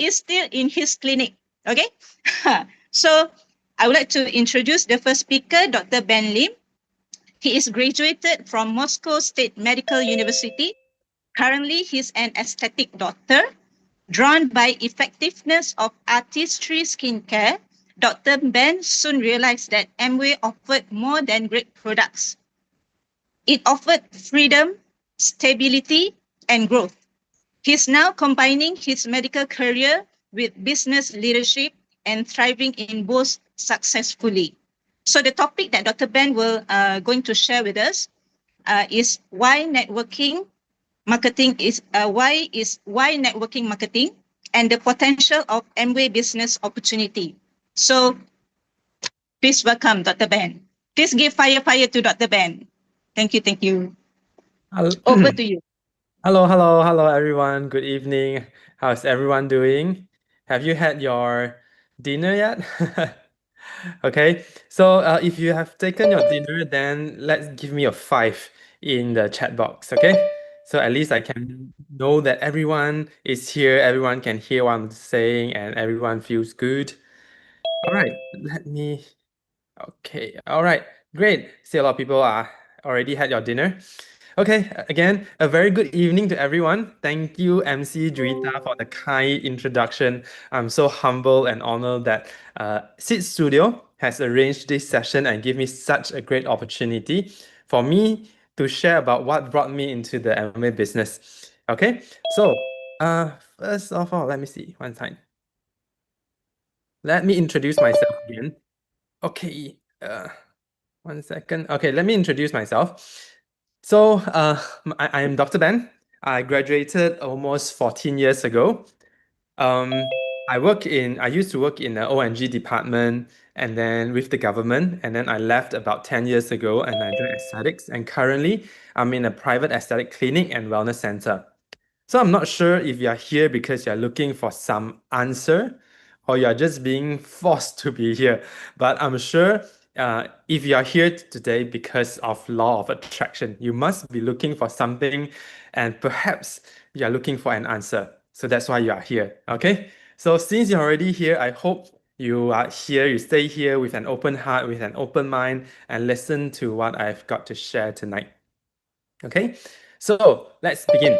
is still in his clinic. Okay. So I would like to introduce the first speaker, Dr. Ben Lim. He is graduated from Moscow State Medical University. Currently, he's an aesthetic doctor. Drawn by effectiveness of artistry skincare, Dr. Ben soon realized that Amway offered more than great products. It offered freedom, stability, and growth. He's now combining his medical career with business leadership and thriving in both successfully. So the topic that Dr. Ben will going to share with us is why networking marketing is why networking marketing and the potential of Amway business opportunity. So please welcome Dr. Ben. Please give fire to Dr. Ben. Thank you, thank you. Over to you. Hello, everyone. Good evening. How's everyone doing? Have you had your dinner yet? Okay, so if you have taken your dinner, then let's give me a 5 in the chat box, okay? So at least I can know that everyone is here, everyone can hear what I'm saying, and everyone feels good. All right, okay, all right, great. See, a lot of people already had your dinner. Okay, again, a very good evening to everyone. Thank you, MC Juita, for the kind introduction. I'm so humble and honored that Sid Studio has arranged this session and give me such a great opportunity for me to share about what brought me into the Amway business. Okay, so first of all, let me see one time. Let me introduce myself again. Okay, one second. Okay, let me introduce myself. So I am Dr. Ben. I graduated almost 14 years ago. I used to work in the O&G department and then with the government, and then I left about 10 years ago and I joined aesthetics, and currently I'm in a private aesthetic clinic and wellness center. So I'm not sure if you're here because you're looking for some answer or you're just being forced to be here. But I'm sure if you're here today because of law of attraction, you must be looking for something and perhaps you're looking for an answer. So that's why you are here. Okay. So since you're already here, I hope you are here, you stay here with an open heart, with an open mind, and listen to what I've got to share tonight. Okay. So let's begin.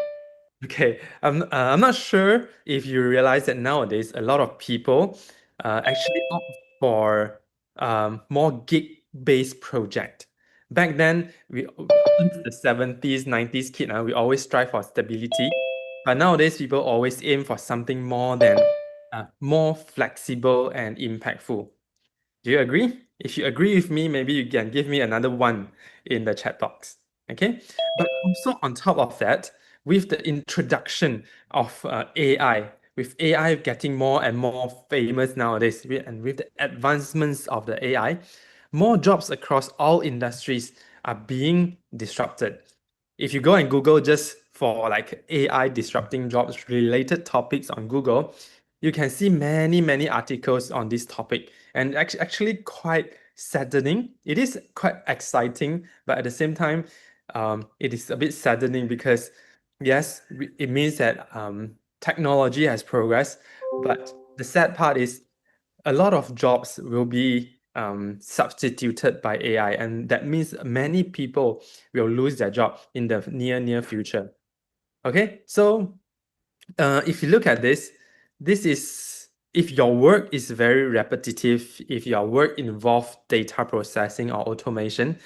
Okay, I'm not sure if you realize that nowadays a lot of people actually opt for more gig-based project. Back then, in the 70s, 90s kid, we always strive for stability. But nowadays, people always aim for something more flexible and impactful. Do you agree? If you agree with me, maybe you can give me another one in the chat box. Okay, but also on top of that, with the introduction of AI, with AI getting more and more famous nowadays, and with the advancements of the AI, more jobs across all industries are being disrupted. If you go and Google just for like AI disrupting jobs related topics on Google, you can see many articles on this topic, and actually quite saddening. It is quite exciting, but at the same time, it is a bit saddening because yes, it means that technology has progressed, but the sad part is a lot of jobs will be substituted by AI, and that means many people will lose their job in the near future. Okay, so if you look at this is if your work is very repetitive, if your work involves data processing or automation,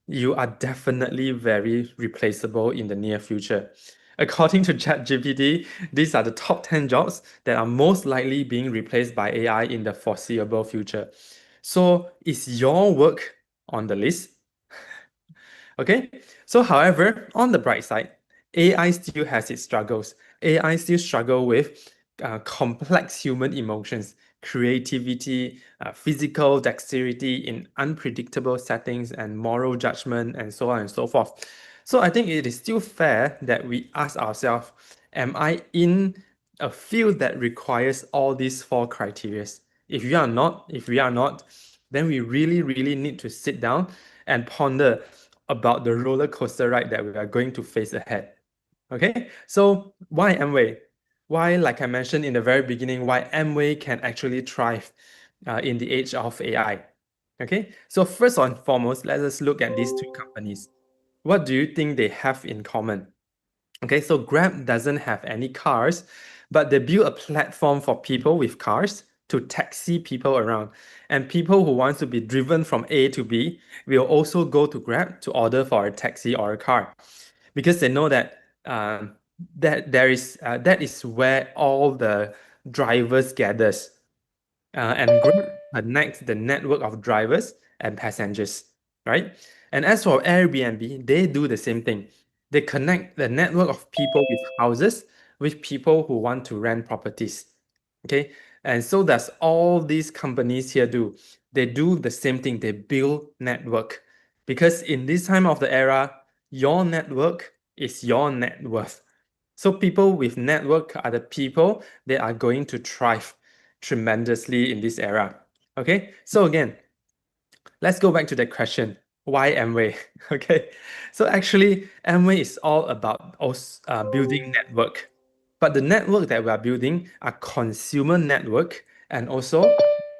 you are definitely very replaceable in the near future. According to ChatGPT, these are the top 10 jobs that are most likely being replaced by AI in the foreseeable future. So is your work on the list? Okay, so however, on the bright side, AI still has its struggles. AI still struggle with complex human emotions, creativity, physical dexterity in unpredictable settings, and moral judgment, and so on and so forth. So I think it is still fair that we ask ourselves, am I in a field that requires all these 4 criteria? If we are not, then we really need to sit down and ponder about the roller coaster ride that we are going to face ahead. Okay, so why Amway? why, like I mentioned in the very beginning, why Amway can actually thrive in the age of AI. Okay, so first and foremost, let us look at these two companies. What do you think they have in common? Okay, so Grab doesn't have any cars, but they build a platform for people with cars to taxi people around. And people who want to be driven from A to B will also go to Grab to order for a taxi or a car because they know that that is where all the drivers gathers and Grab connects the network of drivers and passengers, right? And as for Airbnb, they do the same thing. They connect the network of people with houses with people who want to rent properties. Okay, and so does all these companies here do. They do the same thing. They build network because in this time of the era, your network is your net worth. So people with network are the people that are going to thrive tremendously in this era. Okay, so again, let's go back to the question. Why Amway? Okay, so actually, Amway is all about building network. But the network that we are building are consumer network and also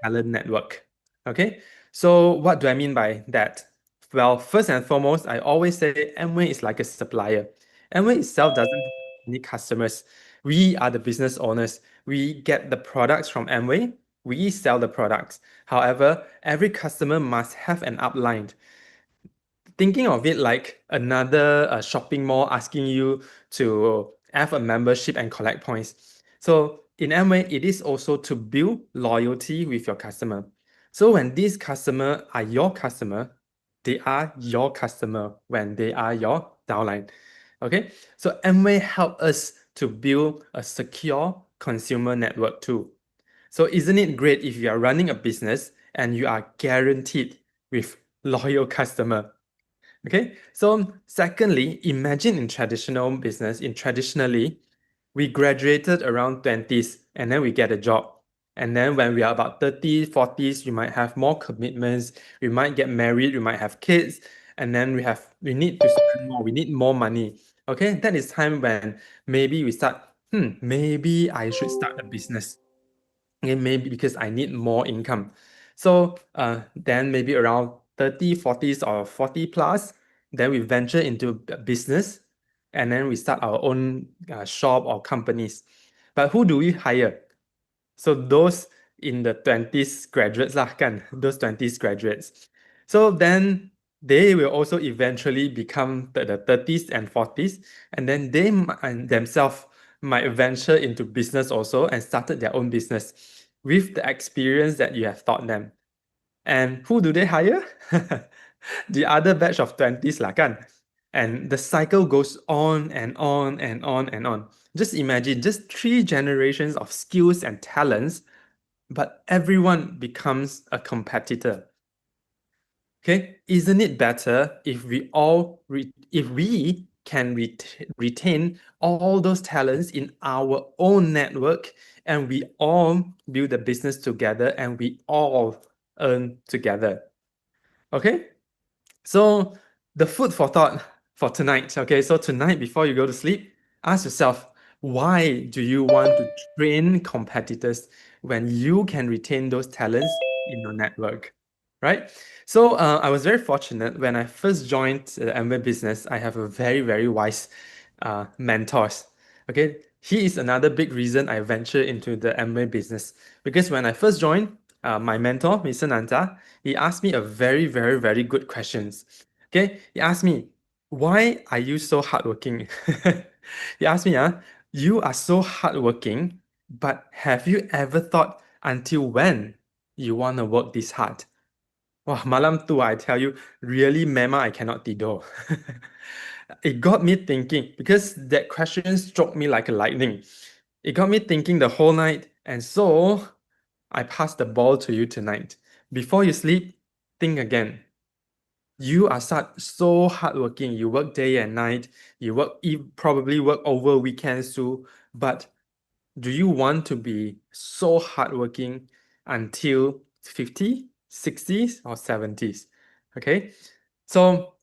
talent network. Okay, so what do I mean by that? Well, first and foremost, I always say Amway is like a supplier. Amway itself doesn't have any customers. We are the business owners. We get the products from Amway. We sell the products. However, every customer must have an upline. Thinking of it like another shopping mall asking you to have a membership and collect points. So in Amway, it is also to build loyalty with your customer. So when these customer are your customer, they are your customer when they are your downline. Okay, so Amway help us to build a secure consumer network too. So isn't it great if you are running a business and you are guaranteed with loyal customer? Okay, so secondly, imagine in traditional business, in traditionally, we graduated around 20s and then we get a job. And then when we are about 30s, 40s, we might have more commitments, we might get married, we might have kids, and then we need to spend more, we need more money. Okay, that is time when maybe we start, maybe I should start a business. Okay, maybe because I need more income. So then maybe around 30, 40s or 40 plus, then we venture into business and then we start our own shop or companies. But who do we hire? So those in the 20s graduates lah kan, those 20s graduates. So then they will also eventually become the 30s and 40s, and then and themselves might venture into business also and started their own business with the experience that you have taught them. And who do they hire? The other batch of 20s lah kan. And the cycle goes on and on and on and on. Just imagine just 3 generations of skills and talents, but everyone becomes a competitor. Okay, isn't it better if if we can retain all those talents in our own network and we all build a business together and we all earn together? Okay, so the food for thought for tonight. Okay, so tonight before you go to sleep, ask yourself, why do you want to train competitors when you can retain those talents in your network? Right? So I was very fortunate when I first joined the Amway business. I have a very, very wise mentors. Okay, he is another big reason I ventured into the Amway business because when I first joined, my mentor, Mr. Nanta, he asked me a very, very, very good questions. Okay, he asked me, why are you so hardworking? He asked me, you are so hardworking, but have you ever thought until when you want to work this hard? Wah, malam tu, I tell you, really, mema, I cannot tidur. It got me thinking because that question struck me like a lightning. It got me thinking the whole night, and so I pass the ball to you tonight. Before you sleep, think again. You are so hardworking. You work day and night. You probably work over weekends too. But do you want to be so hardworking until 50, 60s, or 70s? Okay. So,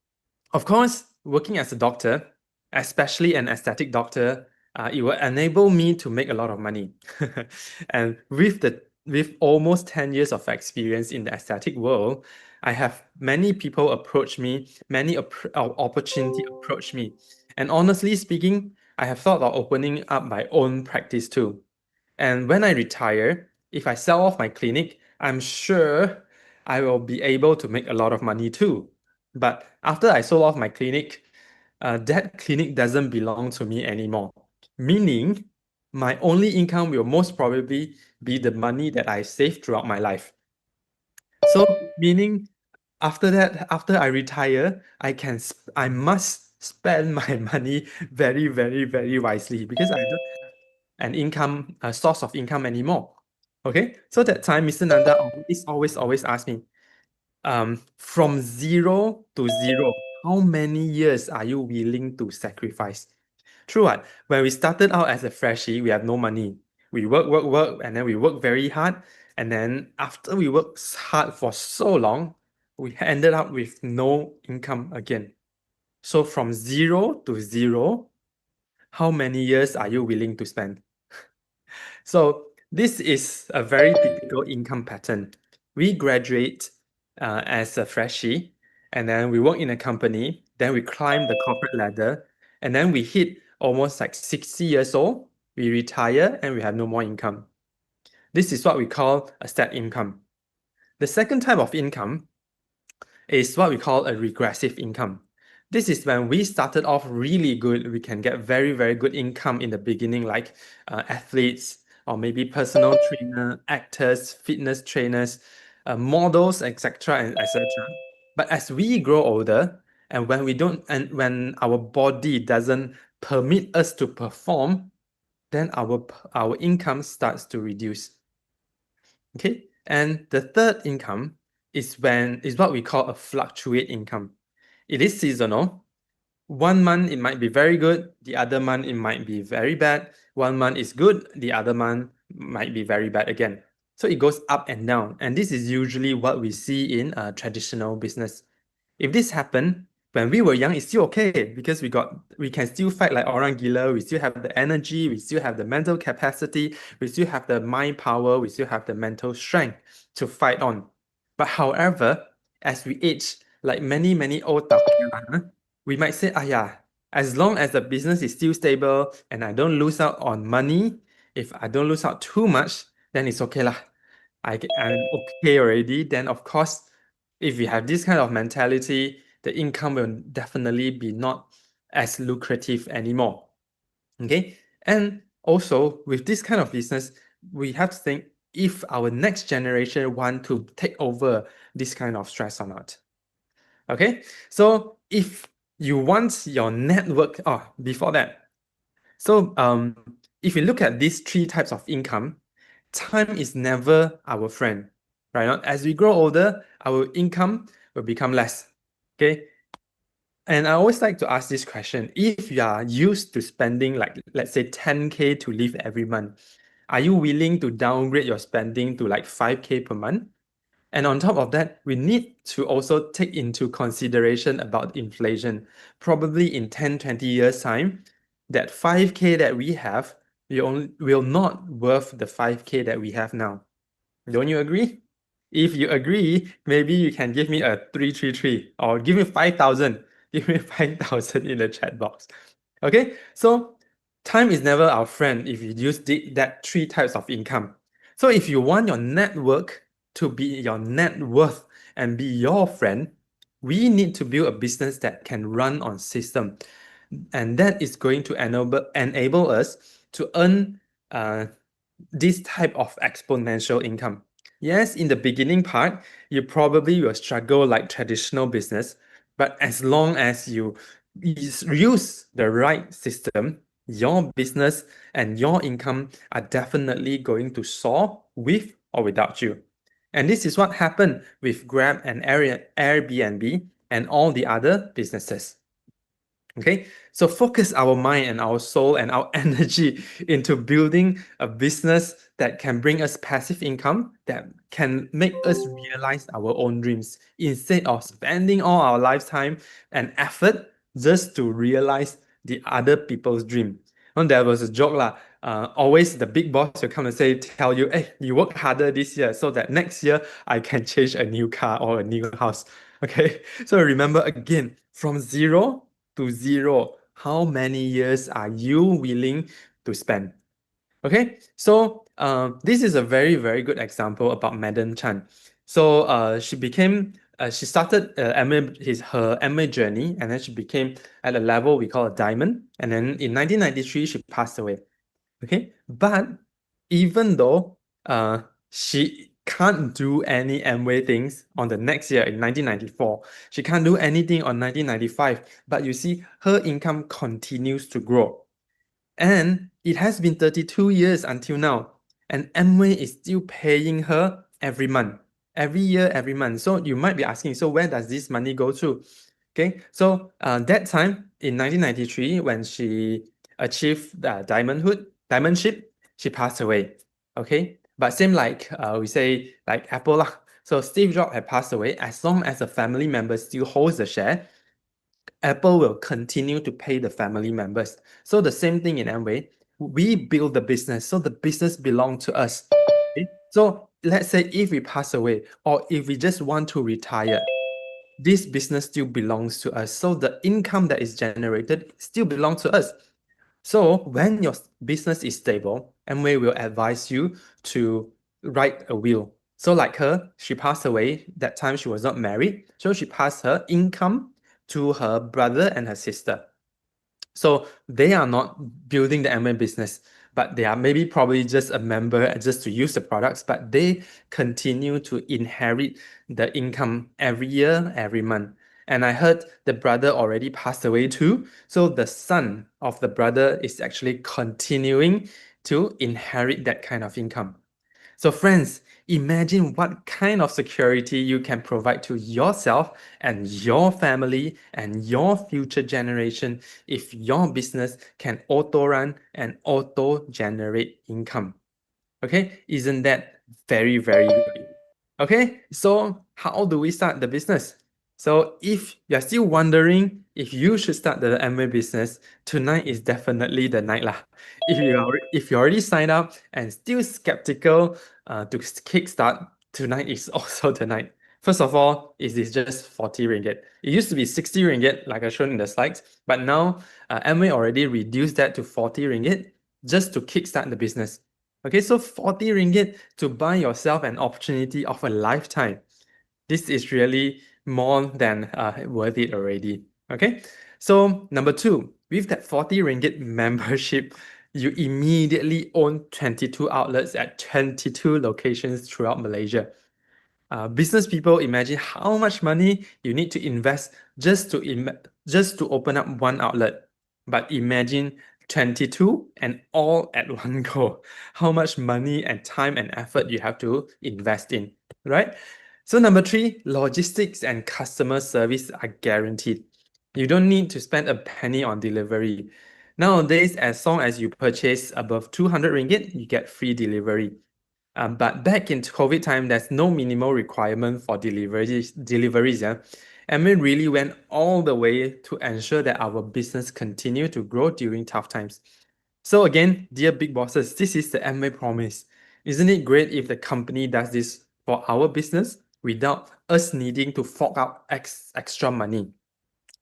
of course, working as a doctor, especially an aesthetic doctor, it will enable me to make a lot of money. And with almost 10 years of experience in the aesthetic world, I have many people approach me, many opportunity approach me. And honestly speaking, I have thought of opening up my own practice too. And when I retire, if I sell off my clinic, I'm sure I will be able to make a lot of money too. But after I sold off my clinic, that clinic doesn't belong to me anymore. Meaning, my only income will most probably be the money that I saved throughout my life. So, meaning after that, after I retire, I must spend my money very, very, very wisely because I don't an income, a source of income anymore. Okay, so that time, Mr. Nanda always ask me, from zero to zero, how many years are you willing to sacrifice? True what? When we started out as a freshie, we have no money. We work, and then we work very hard. And then after we worked hard for so long, we ended up with no income again. So from zero to zero, how many years are you willing to spend? So this is a very typical income pattern. We graduate as a freshie, and then we work in a company, then we climb the corporate ladder, and then we hit almost like 60 years old, we retire, and we have no more income. This is what we call a step income. The second type of income is what we call a regressive income. This is when we started off really good, we can get very, very good income in the beginning, like athletes or maybe personal trainer, actors, fitness trainers, models, etc., and etc. But as we grow older, and when our body doesn't permit us to perform, then our income starts to reduce. Okay, and the third income is what we call a fluctuate income. It is seasonal. One month it might be very good, the other month it might be very bad. One month is good, the other month might be very bad again. So it goes up and down, and this is usually what we see in a traditional business. If this happened when we were young, it's still okay because we can still fight like orang gila. We still have the energy, we still have the mental capacity, we still have the mind power, we still have the mental strength to fight on. But however, as we age, like many old tapian, we might say, ah yeah, as long as the business is still stable and I don't lose out on money, if I don't lose out too much, then it's okay lah. I'm okay already. Then of course, if we have this kind of mentality, the income will definitely be not as lucrative anymore. Okay. And also with this kind of business, we have to think if our next generation want to take over this kind of stress or not. Okay. So if you want your network, before that, so if you look at these three types of income, time is never our friend, right? As we grow older, our income will become less. Okay. And I always like to ask this question. If you are used to spending like, let's say 10K to live every month, are you willing to downgrade your spending to like 5K per month? And on top of that, we need to also take into consideration about inflation. Probably in 10, 20 years time, that 5K that we have will not worth the 5K that we have now. Don't you agree? If you agree, maybe you can give me a 333 or give me 5,000. Give me 5,000 in the chat box. Okay, so time is never our friend if you use that three types of income. So if you want your network to be your net worth and be your friend, we need to build a business that can run on system. And that is going to enable us to earn this type of exponential income. Yes, in the beginning part, you probably will struggle like traditional business, but as long as you use the right system, your business and your income are definitely going to soar with or without you. And this is what happened with Grab and Airbnb and all the other businesses. Okay, so focus our mind and our soul and our energy into building a business that can bring us passive income, that can make us realize our own dreams instead of spending all our lifetime and effort just to realize the other people's dream. And there was a joke lah. Always the big boss will come and tell you, hey, you work harder this year so that next year I can change a new car or a new house. Okay, so remember again, from zero to zero, how many years are you willing to spend? Okay, so this is a very, very good example about Madam Chan. So she started her MA journey, and then she became at a level we call a diamond. And then in 1993, she passed away. Okay, but even though she can't do any Amway things on the next year in 1994, she can't do anything on 1995, but you see her income continues to grow. And it has been 32 years until now, and Amway is still paying her every month, every year, every month. So you might be asking, so where does this money go to? Okay, so that time in 1993, when she achieved diamondship, she passed away. Okay, but same like we say like Apple lah. So Steve Jobs had passed away. As long as a family member still holds the share, Apple will continue to pay the family members. So the same thing in Amway, we build the business, so the business belongs to us. Okay? So let's say if we pass away or if we just want to retire, this business still belongs to us. So the income that is generated still belongs to us. So when your business is stable, Amway will advise you to write a will. So like her, she passed away. That time she was not married. So she passed her income to her brother and her sister. So they are not building the Amway business, but they are maybe probably just a member just to use the products, but they continue to inherit the income every year, every month. And I heard the brother already passed away too. So the son of the brother is actually continuing to inherit that kind of income. So friends, imagine what kind of security you can provide to yourself and your family and your future generation if your business can auto run and auto generate income. Okay, isn't that very, very good? Okay, so how do we start the business? So if you're still wondering if you should start the Amway business, tonight is definitely the night lah. If you already signed up and still skeptical to kickstart, tonight is also the night. First of all, it is just 40 ringgit. It used to be 60 ringgit, like I showed in the slides, but now Amway already reduced that to 40 ringgit just to kickstart the business. Okay, so 40 ringgit to buy yourself an opportunity of a lifetime. This is really more than worth it already. Okay, so number two, with that 40 ringgit membership, you immediately own 22 outlets at 22 locations throughout Malaysia. Business people, imagine how much money you need to invest just to open up one outlet. But imagine 22 and all at one go. How much money and time and effort you have to invest in, right? So number three, logistics and customer service are guaranteed. You don't need to spend a penny on delivery. Nowadays, as long as you purchase above 200 ringgit, you get free delivery. But back in COVID time, there's no minimal requirement for deliveries. Yeah? And we really went all the way to ensure that our business continue to grow during tough times. So again, dear big bosses, this is the Amway promise. Isn't it great if the company does this for our business without us needing to fork out extra money?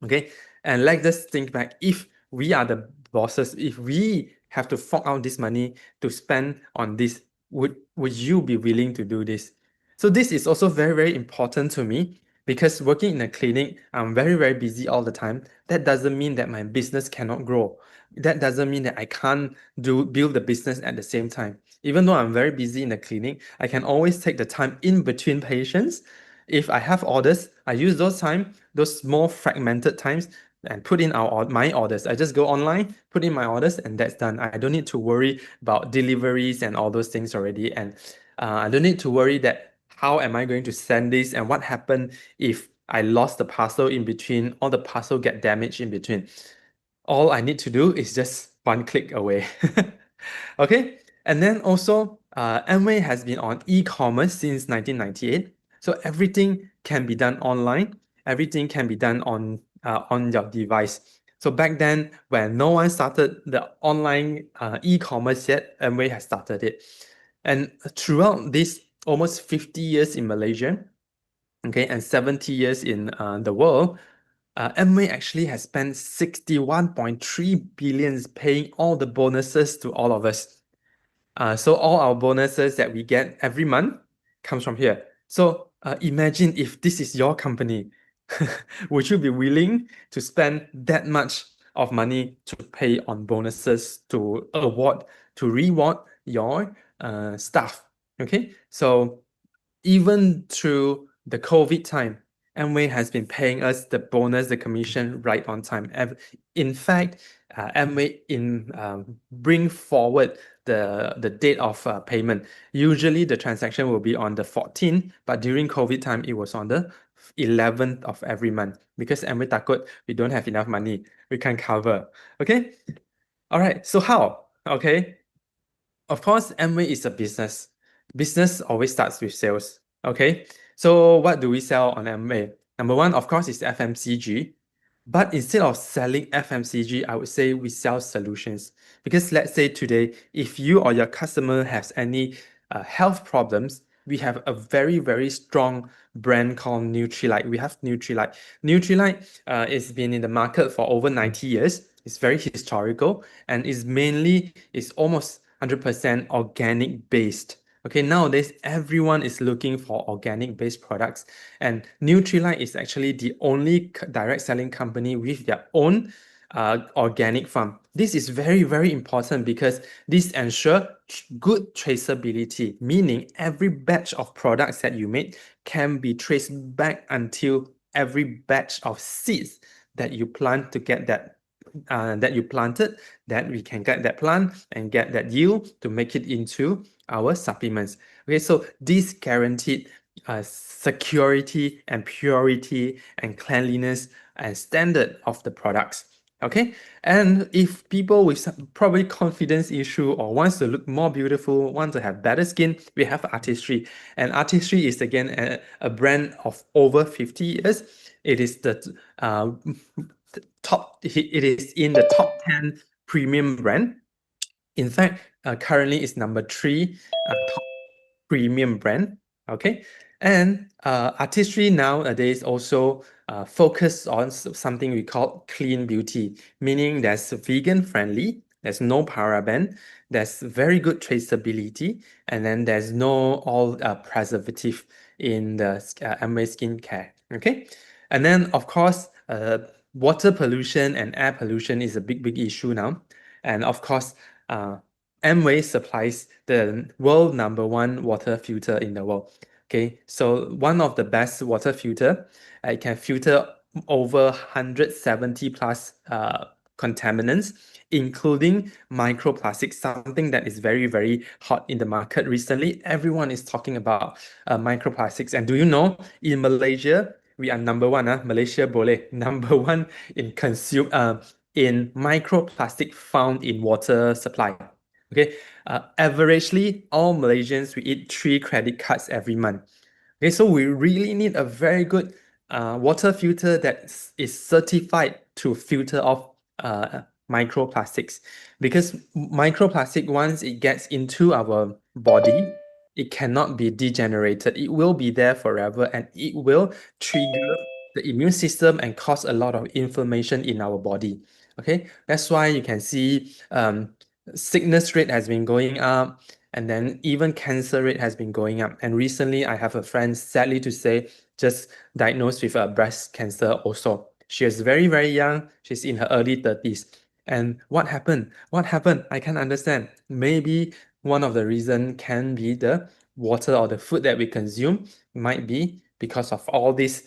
Okay, and let's just think back. If we are the bosses, if we have to fork out this money to spend on this, would you be willing to do this? So this is also very, very important to me because working in a clinic, I'm very, very busy all the time. That doesn't mean that my business cannot grow. That doesn't mean that I can't build the business at the same time. Even though I'm very busy in the clinic, I can always take the time in between patients. If I have orders, I use those small fragmented times and put in my orders. I just go online, put in my orders, and that's done. I don't need to worry about deliveries and all those things already. And I don't need to worry that how am I going to send this and what happened if I lost the parcel in between or the parcel get damaged in between. All I need to do is just one click away. Okay, and then also Amway has been on e-commerce since 1998. So everything can be done online. Everything can be done on your device. So back then, when no one started the online e-commerce yet, Amway has started it. And throughout this almost 50 years in Malaysia, okay, and 70 years in the world, Amway actually has spent 61.3 billions paying all the bonuses to all of us. So all our bonuses that we get every month comes from here. So imagine if this is your company, would you be willing to spend that much of money to pay on bonuses to reward your staff? Okay, so even through the COVID time, Amway has been paying us the bonus, the commission right on time. In fact, Amway bring forward the date of payment. Usually the transaction will be on the 14th, but during COVID time, it was on the 11th of every month because Amway takut we don't have enough money, we can't cover. Okay, all right. So how? Okay, of course, Amway is a business. Business always starts with sales. Okay. So what do we sell on Amway? Number one, of course, is FMCG. But instead of selling FMCG, I would say we sell solutions. Because let's say today, if you or your customer has any health problems, we have a very, very strong brand called Nutrilite. We have Nutrilite. Nutrilite has been in the market for over 90 years. It's very historical and is almost 100% organic based. Okay, nowadays everyone is looking for organic based products, and Nutrilite is actually the only direct selling company with their own organic farm. This is very, very important because this ensures good traceability, meaning every batch of products that you make can be traced back until every batch of seeds that you plant to get that you planted, that we can get that plant and get that yield to make it into our supplements. Okay, so this guaranteed security and purity and cleanliness and standard of the products. Okay, and if people with some probably confidence issue or wants to look more beautiful, want to have better skin, we have Artistry. And Artistry is again a brand of over 50 years. It is it is in the top 10 premium brand. In fact, currently it's number 3 top premium brand. Okay, and Artistry nowadays also focus on something we call clean beauty, meaning that's vegan friendly, there's no paraben, there's very good traceability, and then there's no all preservative in the Amway skincare. Okay, and then of course water pollution and air pollution is a big issue now, and of course Amway supplies the world #1 water filter in the world. Okay, so one of the best water filter, it can filter over 170 plus contaminants, including microplastics, something that is very, very hot in the market recently. Everyone is talking about microplastics. And do you know, in Malaysia, we are #1, Malaysia boleh, #1 in microplastic found in water supply. Okay, averagely, all Malaysians, we eat 3 credit cards every month. Okay, so we really need a very good water filter that is certified to filter off microplastics, because microplastic, once it gets into our body, it cannot be degenerated. It will be there forever and it will trigger the immune system and cause a lot of inflammation in our body. Okay, that's why you can see sickness rate has been going up, and then even cancer rate has been going up. And recently, I have a friend, sadly to say, just diagnosed with breast cancer also. She is very, very young. She's in her early 30s. And what happened? What happened? I can't understand. Maybe one of the reason can be the water or the food that we consume, might be because of all these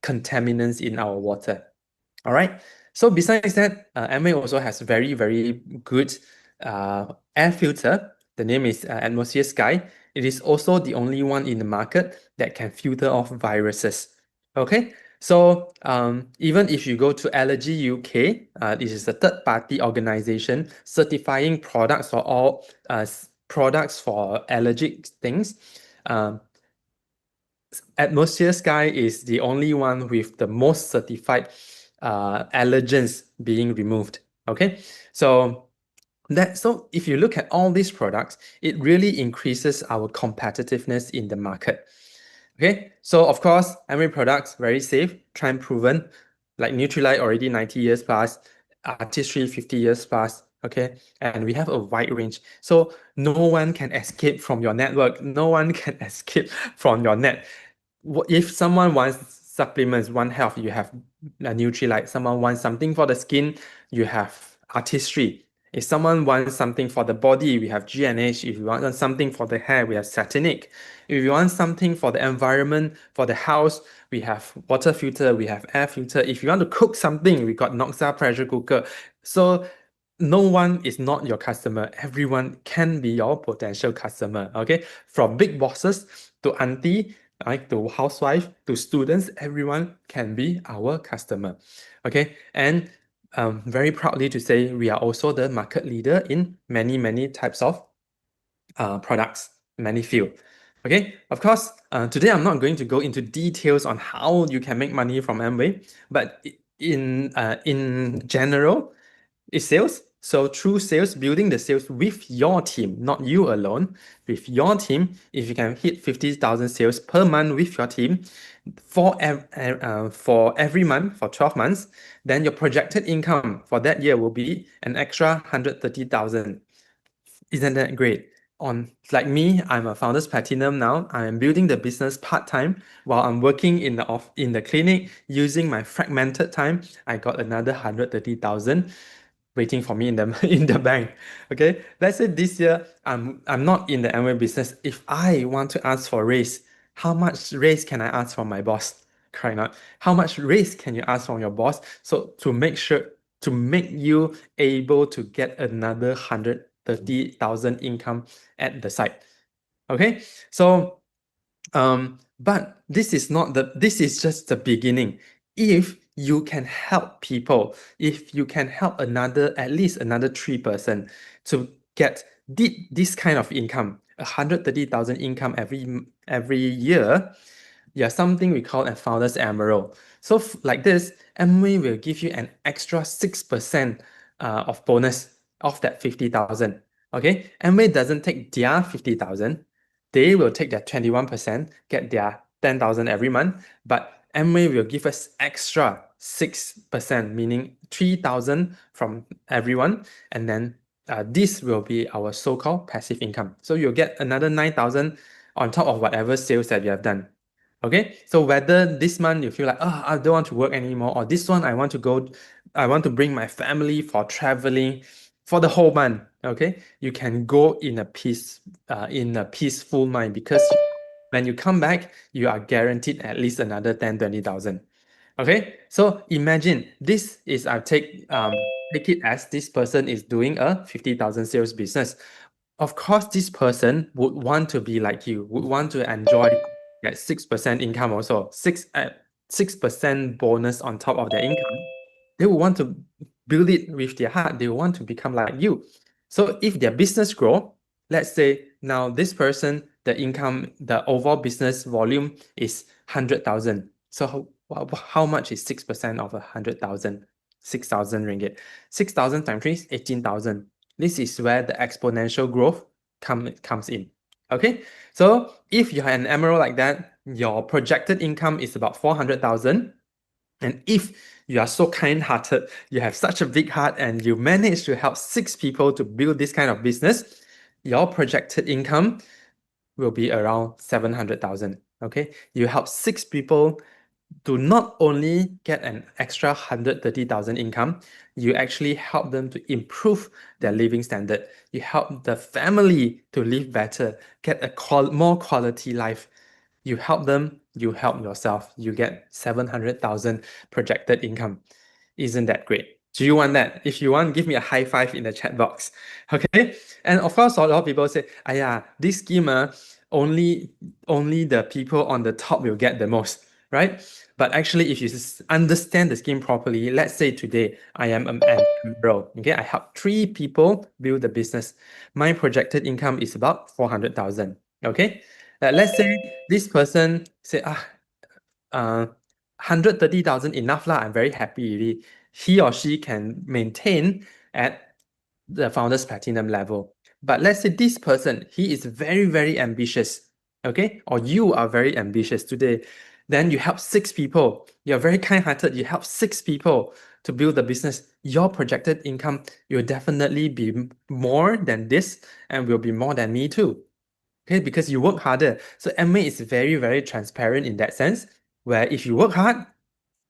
contaminants in our water. All right. So besides that, Amway also has very, very good air filter. The name is Atmosphere Sky. It is also the only one in the market that can filter off viruses. Okay. So even if you go to Allergy UK, this is a third-party organization certifying products for all products for allergic things. Atmosphere Sky is the only one with the most certified allergens being removed. Okay, so if you look at all these products, it really increases our competitiveness in the market. Okay, so of course, Amway products very safe, time proven, like Nutrilite already 90 years plus, Artistry 50 years plus. Okay, and we have a wide range, so no one can escape from your network. No one can escape from your net. If someone wants supplements, want health, you have a Nutrilite. Someone wants something for the skin, you have Artistry. If someone wants something for the body, we have GNH. If you want something for the hair, we have Satinic. If you want something for the environment, for the house, we have water filter, we have air filter. If you want to cook something, we got Noxa pressure cooker. So no one is not your customer. Everyone can be your potential customer. Okay, from big bosses to auntie, like to housewife to students, everyone can be our customer. Okay, and very proudly to say we are also the market leader in many types of products, many field. Okay, of course, today I'm not going to go into details on how you can make money from Amway, but in general, it's sales. So through sales, building the sales with your team, not you alone, with your team, if you can hit 50,000 sales per month with your team for every month for 12 months, then your projected income for that year will be an extra 130,000. Isn't that great? On like me, I'm a founder's platinum now. I am building the business part-time while I'm working in the clinic using my fragmented time. I got another 130,000 waiting for me in the in the bank. Okay, let's say this year I'm not in the Amway business. If I want to ask for raise, how much raise can I ask from my boss? Correct not? How much raise can you ask from your boss? So to make you able to get another 130,000 income at the site. Okay, so but this is just the beginning. If you can help people, if you can help at least another 3% to get this kind of income, 130,000 income every year, yeah, something we call a founder's emerald. So like this, Amway will give you an extra 6% of bonus of that 50,000. Okay, Amway doesn't take their 50,000, they will take their 21%, get their 10,000 every month, but Amway will give us extra 6%, meaning 3,000 from everyone, and then this will be our so-called passive income. So you'll get another 9,000 on top of whatever sales that you have done. Okay, so whether this month you feel like, oh, I don't want to work anymore, or this one I want to bring my family for traveling for the whole month. Okay, you can go in a peaceful mind, because when you come back, you are guaranteed at least another 10, 20,000. Okay, so imagine this is take it as this person is doing a 50,000 sales business. Of course, this person would want to be like you, would want to enjoy that 6% income also, 6% bonus on top of their income. They will want to build it with their heart. They want to become like you. So if their business grow, let's say now this person, the overall business volume is 100,000. So how much is 6% of 100,000? 6,000 ringgit. 6,000 times 3 is 18,000. This is where the exponential growth comes in. Okay, so if you have an emerald like that, your projected income is about 400,000. And if you are so kind-hearted, you have such a big heart, and you manage to help 6 people to build this kind of business, your projected income will be around 700,000. Okay, you help 6 people to not only get an extra 130,000 income, you actually help them to improve their living standard. You help the family to live better, get a more quality life. You help them, you help yourself. You get 700,000 projected income. Isn't that great? Do you want that? If you want, give me a high five in the chat box. Okay. And of course, a lot of people say, this scheme, only the people on the top will get the most, right? But actually, if you understand the scheme properly, let's say today I am an entrepreneur. Okay, I help 3 people build the business. My projected income is about 400,000. Okay, let's say this person say, 130,000 enough lah. I'm very happy really. He or she can maintain at the founder's platinum level. But let's say this person, he is very, very ambitious, okay? Or you are very ambitious today. Then you help 6 people. You're very kind-hearted. You help 6 people to build the business. Your projected income will definitely be more than this and will be more than me too. Okay, because you work harder. So MA is very, very transparent in that sense, where if you work hard,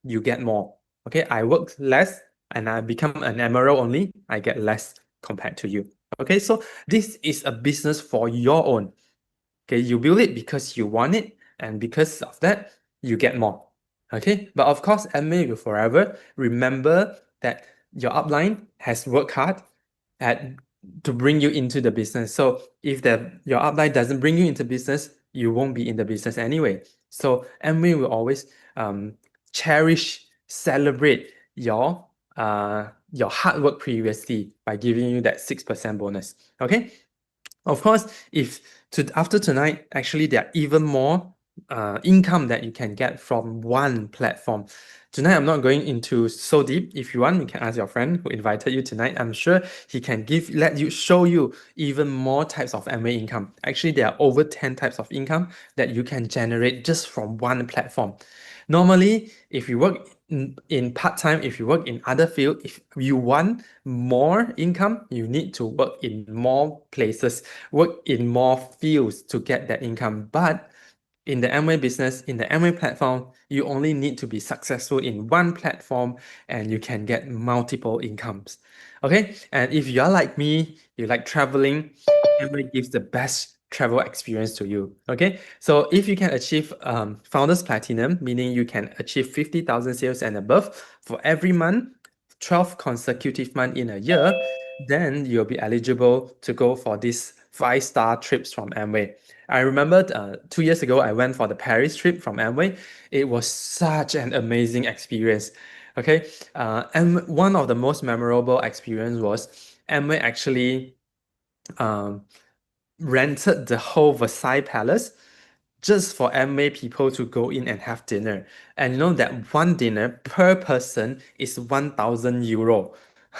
you get more. Okay, I work less and I become an emerald only, I get less compared to you. Okay, so this is a business for your own. Okay, you build it because you want it, and because of that, you get more. Okay, but of course, MA will forever remember that your upline has worked hard at to bring you into the business. So if your upline doesn't bring you into business, you won't be in the business anyway. So MA will always cherish, celebrate your hard work previously by giving you that 6% bonus. Okay. Of course, if after tonight, actually there are even more income that you can get from one platform. Tonight, I'm not going into so deep. If you want, you can ask your friend who invited you tonight. I'm sure he can show you even more types of MA income. Actually, there are over 10 types of income that you can generate just from one platform. Normally, if you work in part-time, if you work in other field, if you want more income, you need to work in more places, work in more fields to get that income. But in the Amway business, in the Amway platform, you only need to be successful in one platform and you can get multiple incomes. Okay, and if you're like me, you like traveling, Amway gives the best travel experience to you. Okay, so if you can achieve Founders Platinum, meaning you can achieve 50,000 sales and above for every month, 12 consecutive months in a year, then you'll be eligible to go for these 5-star trips from Amway. I remember 2 years ago, I went for the Paris trip from Amway. It was such an amazing experience. Okay, and one of the most memorable experience was Amway actually um, rented the whole Versailles Palace just for MA people to go in and have dinner. And you know that one dinner per person is 1,000 euro.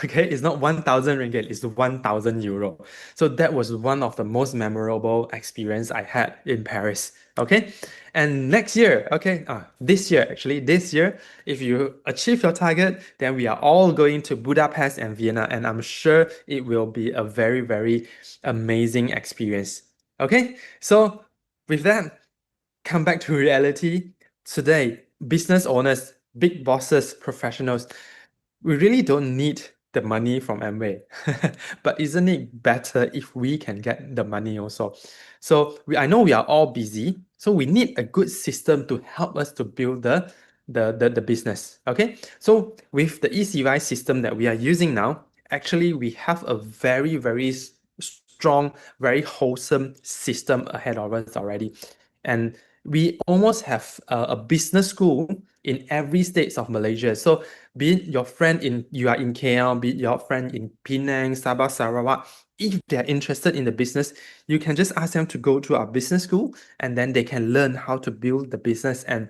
Okay, it's not 1,000 ringgit, it's 1,000 euro. So that was one of the most memorable experience I had in Paris. Okay, and next year, okay, this year, if you achieve your target, then we are all going to Budapest and Vienna, and I'm sure it will be a very, very amazing experience. Okay, so with that, come back to reality. Today, business owners, big bosses, professionals, we really don't need the money from Amway. But isn't it better if we can get the money also? So I know we are all busy, so we need a good system to help us to build the business. Okay, so with the ECY system that we are using now, actually we have a very, very strong, very wholesome system ahead of us already. And we almost have a business school in every state of Malaysia. So be it your friend you are in KL, be it your friend in Penang, Sabah, Sarawak, if they're interested in the business, you can just ask them to go to our business school and then they can learn how to build the business, and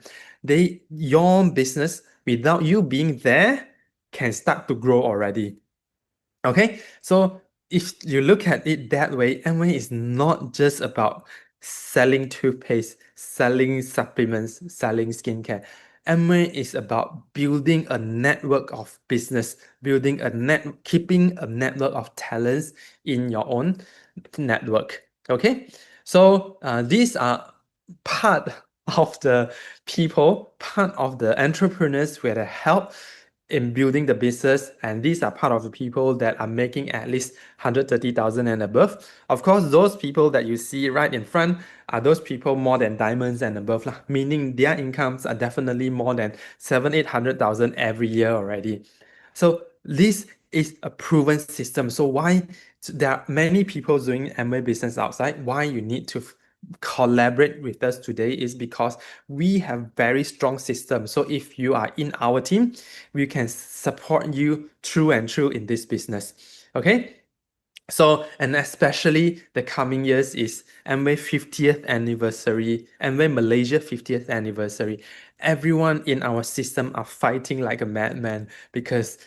your business without you being there can start to grow already. Okay, so if you look at it that way, Amway is not just about selling toothpaste, selling supplements, selling skincare. Amway is about building a network of business, keeping a network of talents in your own network. Okay, so these are part of the people, part of the entrepreneurs who had help in building the business, and these are part of the people that are making at least 130,000 and above. Of course, those people that you see right in front are those people more than diamonds and above, lah, meaning their incomes are definitely more than 700,000-800,000 every year already. So this is a proven system. So why there are many people doing Amway business outside? Why you need to collaborate with us today is because we have very strong systems. So if you are in our team, we can support you through and through in this business. Okay. So, and especially the coming years is Amway 50th anniversary, Amway Malaysia 50th anniversary. Everyone in our system are fighting like a madman because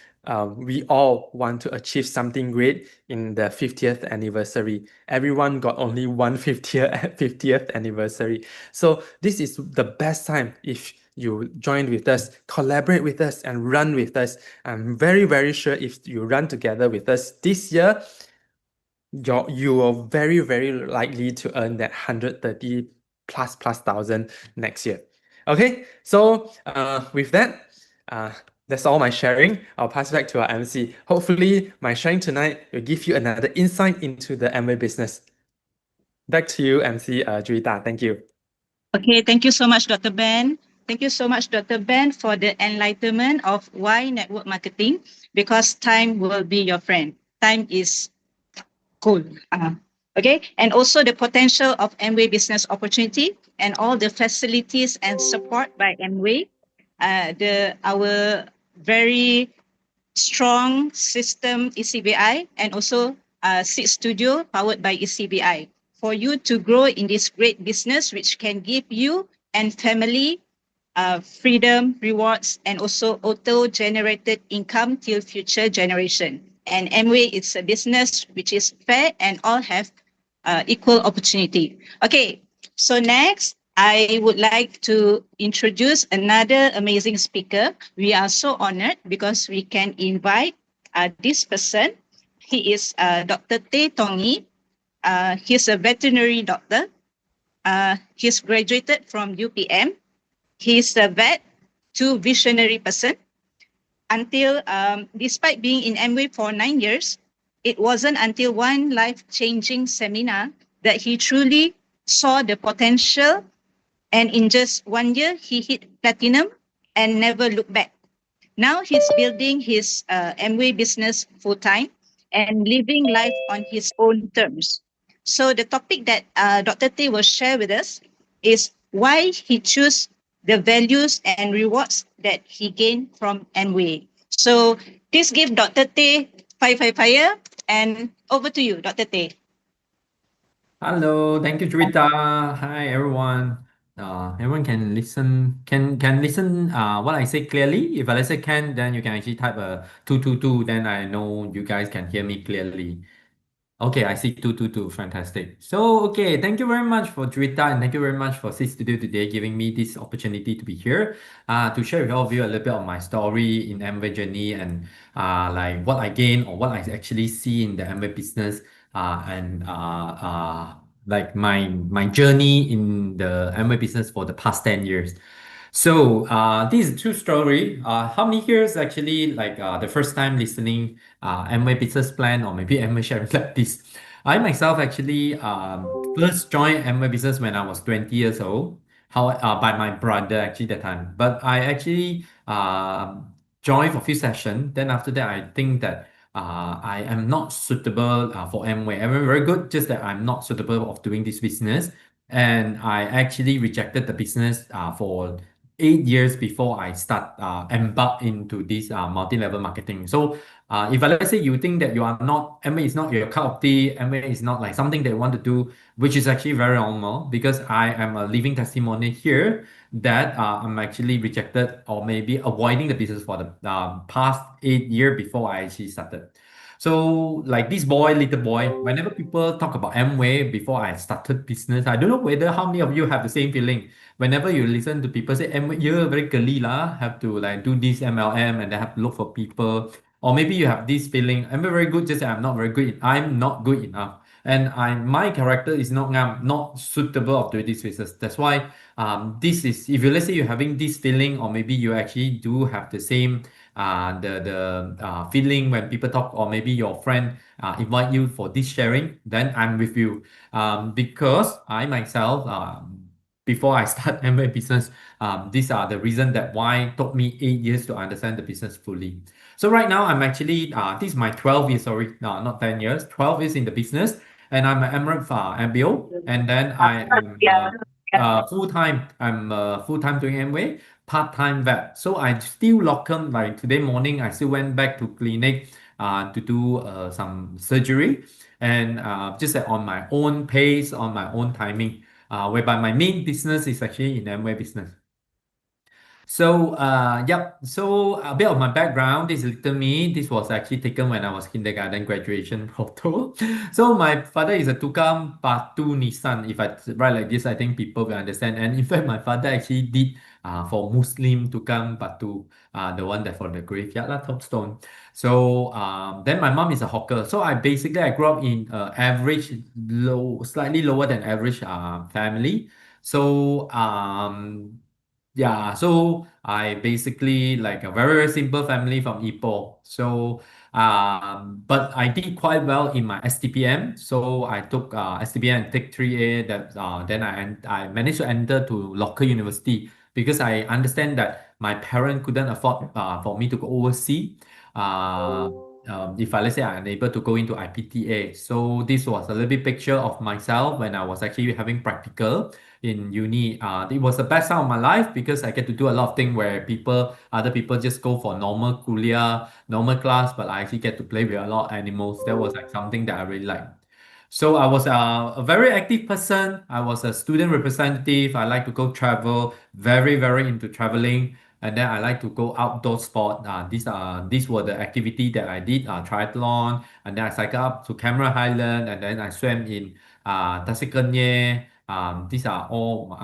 we all want to achieve something great in the 50th anniversary. Everyone got only one 50th anniversary. So this is the best time if you join with us, collaborate with us, and run with us. I'm very, very sure if you run together with us this year, you are very, very likely to earn that 130 plus thousand next year. Okay, so with that, uh, that's all my sharing. I'll pass back to our MC. Hopefully, my sharing tonight will give you another insight into the Amway business. Back to you, MC Juita. Thank you. Okay, thank you so much, Dr. Ben. Thank you so much, Dr. Ben, for the enlightenment of why network marketing, because time will be your friend. Time is cool. Okay, and also the potential of Amway business opportunity and all the facilities and support by Amway. Our very strong system ECBI and also Seed Studio powered by ECBI for you to grow in this great business, which can give you and family freedom, rewards, and also auto-generated income till future generation. And Amway is a business which is fair and all have equal opportunity. Okay, so next, I would like to introduce another amazing speaker. We are so honored because we can invite this person. He is Dr. Teh Tongi. He's a veterinary doctor. He's graduated from UPM. He's a vet to visionary person. Until, despite being in Amway for 9 years, it wasn't until one life-changing seminar that he truly saw the potential. And in just 1 year, he hit platinum and never looked back. Now he's building his Amway business full time and living life on his own terms. So the topic that Dr. Tay will share with us is why he chose the values and rewards that he gained from Amway. So please give Dr. Tay fire, and over to you, Dr. Tay. Hello, thank you, Juita. Hi, everyone. Everyone can listen what I say clearly. If I say can, then you can actually type a 222, then I know you guys can hear me clearly. Okay, I see 222. Fantastic. So, okay, thank you very much for Juita and thank you very much for Seed Studio today giving me this opportunity to be here to share with all of you a little bit of my story in Amway journey and like what I gain or what I actually see in the Amway business and like my journey in the Amway business for the past 10 years. So this is a true story. How many here is actually like the first time listening Amway business plan or maybe Amway sharing like this? I myself actually first joined Amway business when I was 20 years old. How by my brother actually that time. But I actually joined for a few sessions. Then after that, I think that I am not suitable for Amway. I'm very good, just that I'm not suitable of doing this business. And I actually rejected the business for 8 years before I start embark into this multi-level marketing. So if let's say you think that you are not MA is not your cup of tea, MA is not like something that you want to do, which is actually very normal because I am a living testimony here that I'm actually rejected or maybe avoiding the business for the past 8 years before I actually started. So like this boy, little boy, whenever people talk about Amway before I started business, I don't know whether how many of you have the same feeling. Whenever you listen to people say Amway, you're very girly lah, have to like do this MLM and they have to look for people. Or maybe you have this feeling, I'm very good, just that I'm not very good. I'm not good enough. And my character is not suitable of doing this business. That's why this is if you let's say you're having this feeling, or maybe you actually do have the same the feeling when people talk, or maybe your friend invite you for this sharing, then I'm with you. Because I myself before I start MBA business, these are the reason that why it took me 8 years to understand the business fully. So right now I'm actually this is my 12 years, sorry, no, not 10 years, 12 years in the business, and I'm an Emirate MBO, and then I am full-time. I'm full-time doing MBA, part-time vet. So I still locum, like today morning, I still went back to clinic to do some surgery. and just on my own pace, on my own timing, whereby my main business is actually in Amway business. So, yep. So a bit of my background. This is little me. This was actually taken when I was kindergarten graduation photo. So my father is a tukang batu Nissan. If I write like this, I think people will understand. And in fact, my father actually did for Muslim tukang batu, the one that for the graveyard lah, tombstone. So then my mom is a hawker. So I grew up in average low, slightly lower than average family. So yeah, so I basically like a very, very simple family from Ipoh. So, but I did quite well in my STPM. So I took STPM and take 3A. That then I managed to enter to local university because I understand that my parent couldn't afford for me to go overseas. Uh, if I let's say I'm unable to go into IPTA. So this was a little bit picture of myself when I was actually having practical in uni. It was the best time of my life because I get to do a lot of things where other people just go for normal kuliah, normal class, but I actually get to play with a lot of animals. That was like something that I really like. So I was a very active person. I was a student representative. I like to go travel, very, very into traveling. And then I like to go outdoor sport. These were the activity that I did, triathlon. And then I cycle up to Camera Highland, and then I swam in Tasikenya. These are all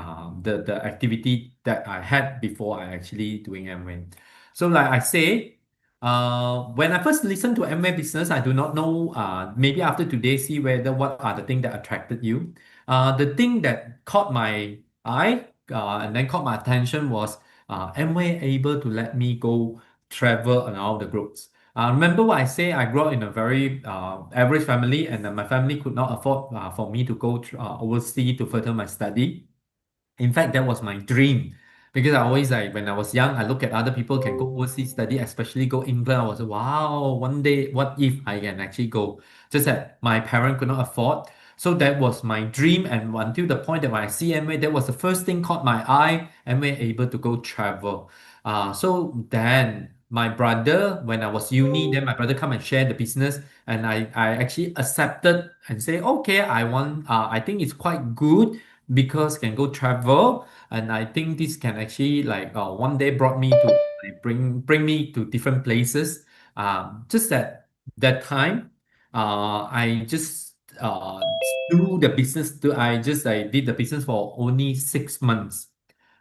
the activity that I had before I actually doing Amway. So like I say, when I first listened to Amway business, I do not know. Maybe after today, see whether what are the things that attracted you. The thing that caught my eye and then caught my attention was Amway able to let me go travel around the groups. Remember what I say? I grew up in a very average family, and my family could not afford for me to go overseas to further my study. In fact, that was my dream because I always like when I was young, I look at other people can go overseas study, especially go England. I was like, wow, one day, what if I can actually go? Just that my parent could not afford. So that was my dream, and until the point that when I see MA, that was the first thing caught my eye. MA able to go travel. So then my brother, when I was uni, then my brother come and share the business, and I actually accepted and say, okay, I think it's quite good because can go travel, and I think this can actually like one day brought me to like, bring me to different places. Just that time, I just do the business. I did the business for only 6 months.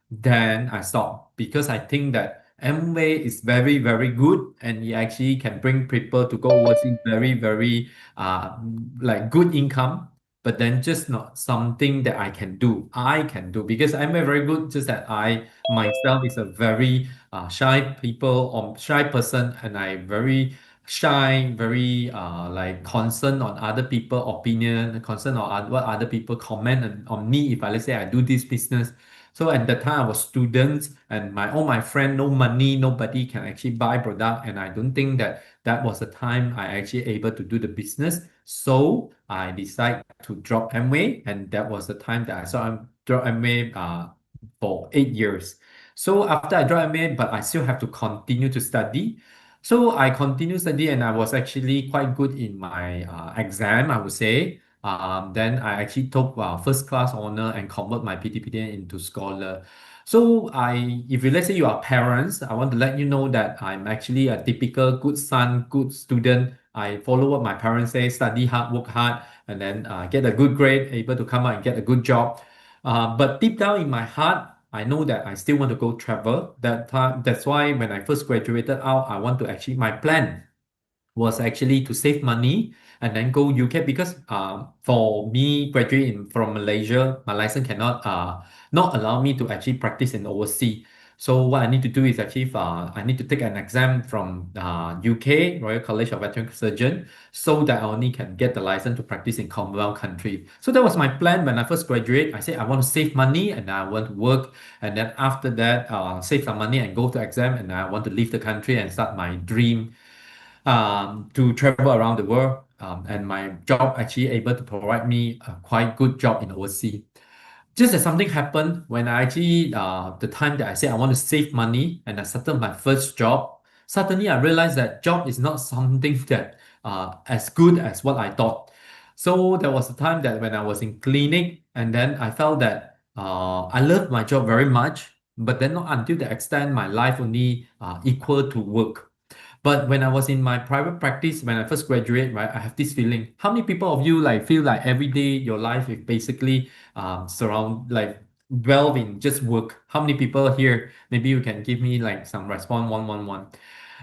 Then I stopped because I think that Amway is very, very good, and it actually can bring people to go overseas very, very like good income, but then just not something that I can do. I can do because I'm a very good, just that I myself is a very shy people or shy person, and I very shy, very like concerned on other people opinion, concerned on what other people comment on me if I let's say I do this business. So at the time I was students, and all my friend no money, nobody can actually buy product, and I don't think that that was the time I actually able to do the business. So I decided to drop Amway, and that was the time that I saw drop Amway for 8 years. So after I drop Amway, but I still have to continue to study. So I continue study, and I was actually quite good in my exam, I would say. Then I actually took first class honor and convert my PTPTN into scholar. So if you let's say you are parents, I want to let you know that I'm actually a typical good son, good student. I follow what my parents say, study hard, work hard, and then get a good grade, able to come out and get a good job. But deep down in my heart, I know that I still want to go travel. That's why when I first graduated out, I want to actually my plan was actually to save money and then go UK because for me graduating from Malaysia, my license cannot not allow me to actually practice in overseas. So what I need to do is actually I need to take an exam from UK Royal College of Veterinary Surgeon so that I only can get the license to practice in Commonwealth country. So that was my plan when I first graduate. I said I want to save money and I want to work, and then after that save some money and go to exam, and I want to leave the country and start my dream to travel around the world. And my job actually able to provide me a quite good job in overseas. Just as something happened when I actually the time that I said I want to save money and I started my first job, suddenly I realized that job is not something that as good as what I thought. So there was a time that when I was in clinic, and then I felt that I loved my job very much, but then not until the extent my life only equal to work. But when I was in my private practice, when I first graduate, right, I have this feeling. How many people of you like feel like every day your life is basically surround like dwell in just work? How many people here? Maybe you can give me like some response one.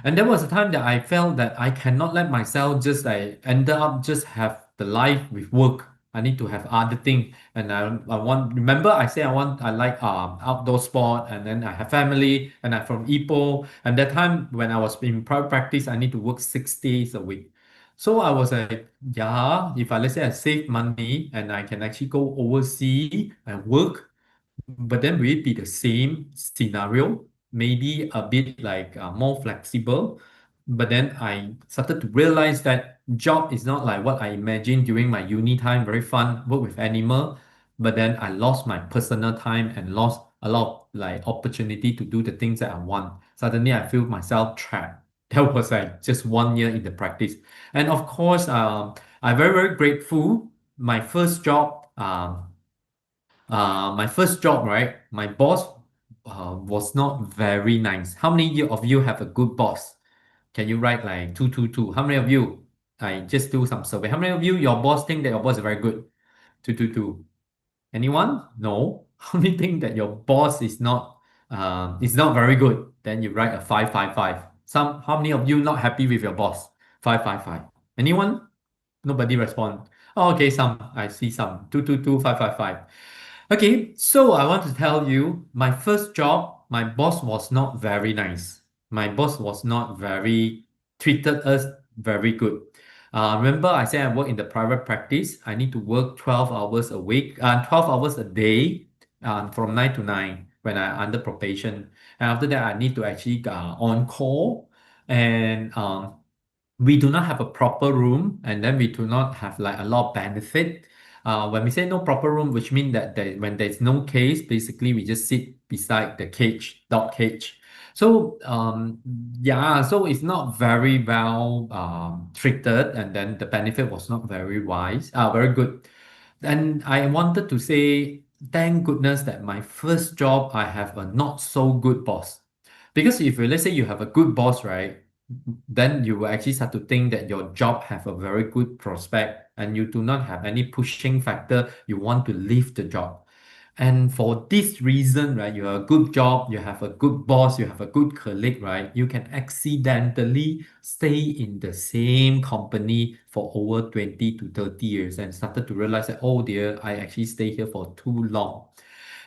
And there was a time that I felt that I cannot let myself just like end up just have the life with work. I need to have other thing. And I want remember I say I like outdoor sport, and then I have family, and I'm from Ipoh. And that time when I was in private practice, I need to work 6 days a week. So I was like, yeah, if I let's say I save money and I can actually go overseas and work, but then will it be the same scenario? Maybe a bit like more flexible. But then I started to realize that job is not like what I imagined during my uni time, very fun, work with animal. But then I lost my personal time and lost a lot of like opportunity to do the things that I want. Suddenly I feel myself trapped. That was like just 1 year in the practice. And of course, I'm very grateful. My first job, right? My boss was not very nice. How many of you have a good boss? Can you write like 222? How many of you? I just do some survey. How many of you, your boss think that your boss is very good? 222. Anyone? No. How many think that your boss is not very good? Then you write a 555. How many of you not happy with your boss? 555. Anyone? Nobody respond. Oh, okay, some. I see some. 222 555. Okay, so I want to tell you, my first job, my boss was not very nice. My boss was not very treated us very good. Remember, I said I work in the private practice. I need to work 12 hours a week, 12 hours a day, from 9 to 9 when I under probation. And after that, I need to actually on call, and we do not have a proper room, and then we do not have like a lot of benefit. When we say no proper room, which means that when there's no case, basically we just sit beside the cage, dog cage. So yeah, so it's not very well treated, and then the benefit was not very good. And I wanted to say, thank goodness that my first job I have a not so good boss. Because if let's say you have a good boss, right, then you will actually start to think that your job have a very good prospect, and you do not have any pushing factor. You want to leave the job. And for this reason, right, you have a good job, you have a good boss, you have a good colleague, right? You can accidentally stay in the same company for over 20 to 30 years and started to realize that, oh dear, I actually stay here for too long.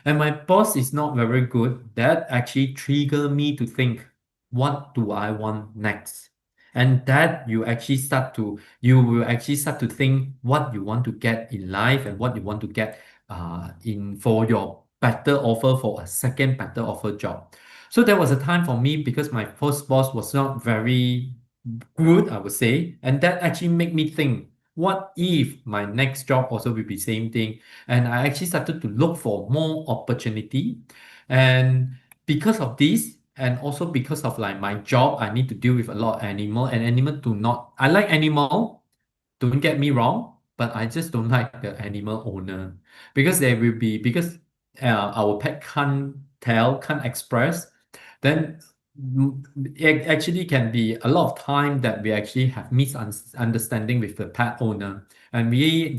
And my boss is not very good. That actually triggered me to think, what do I want next? And that you will actually start to think what you want to get in life and what you want to get in for your better offer, for a second better offer job. So there was a time for me because my first boss was not very good, I would say, and that actually made me think, what if my next job also will be same thing? And I actually started to look for more opportunity. And because of this, and also because of like my job, I need to deal with a lot of animal, and animal do not, I like animal, don't get me wrong, but I just don't like the animal owner, because there will be, because our pet can't express, then it actually can be a lot of time that we actually have misunderstanding with the pet owner. And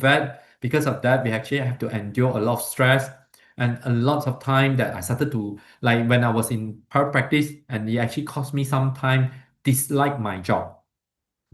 that because of that, we actually have to endure a lot of stress and a lot of time that I started to, like when I was in private practice, and it actually cost me some time dislike my job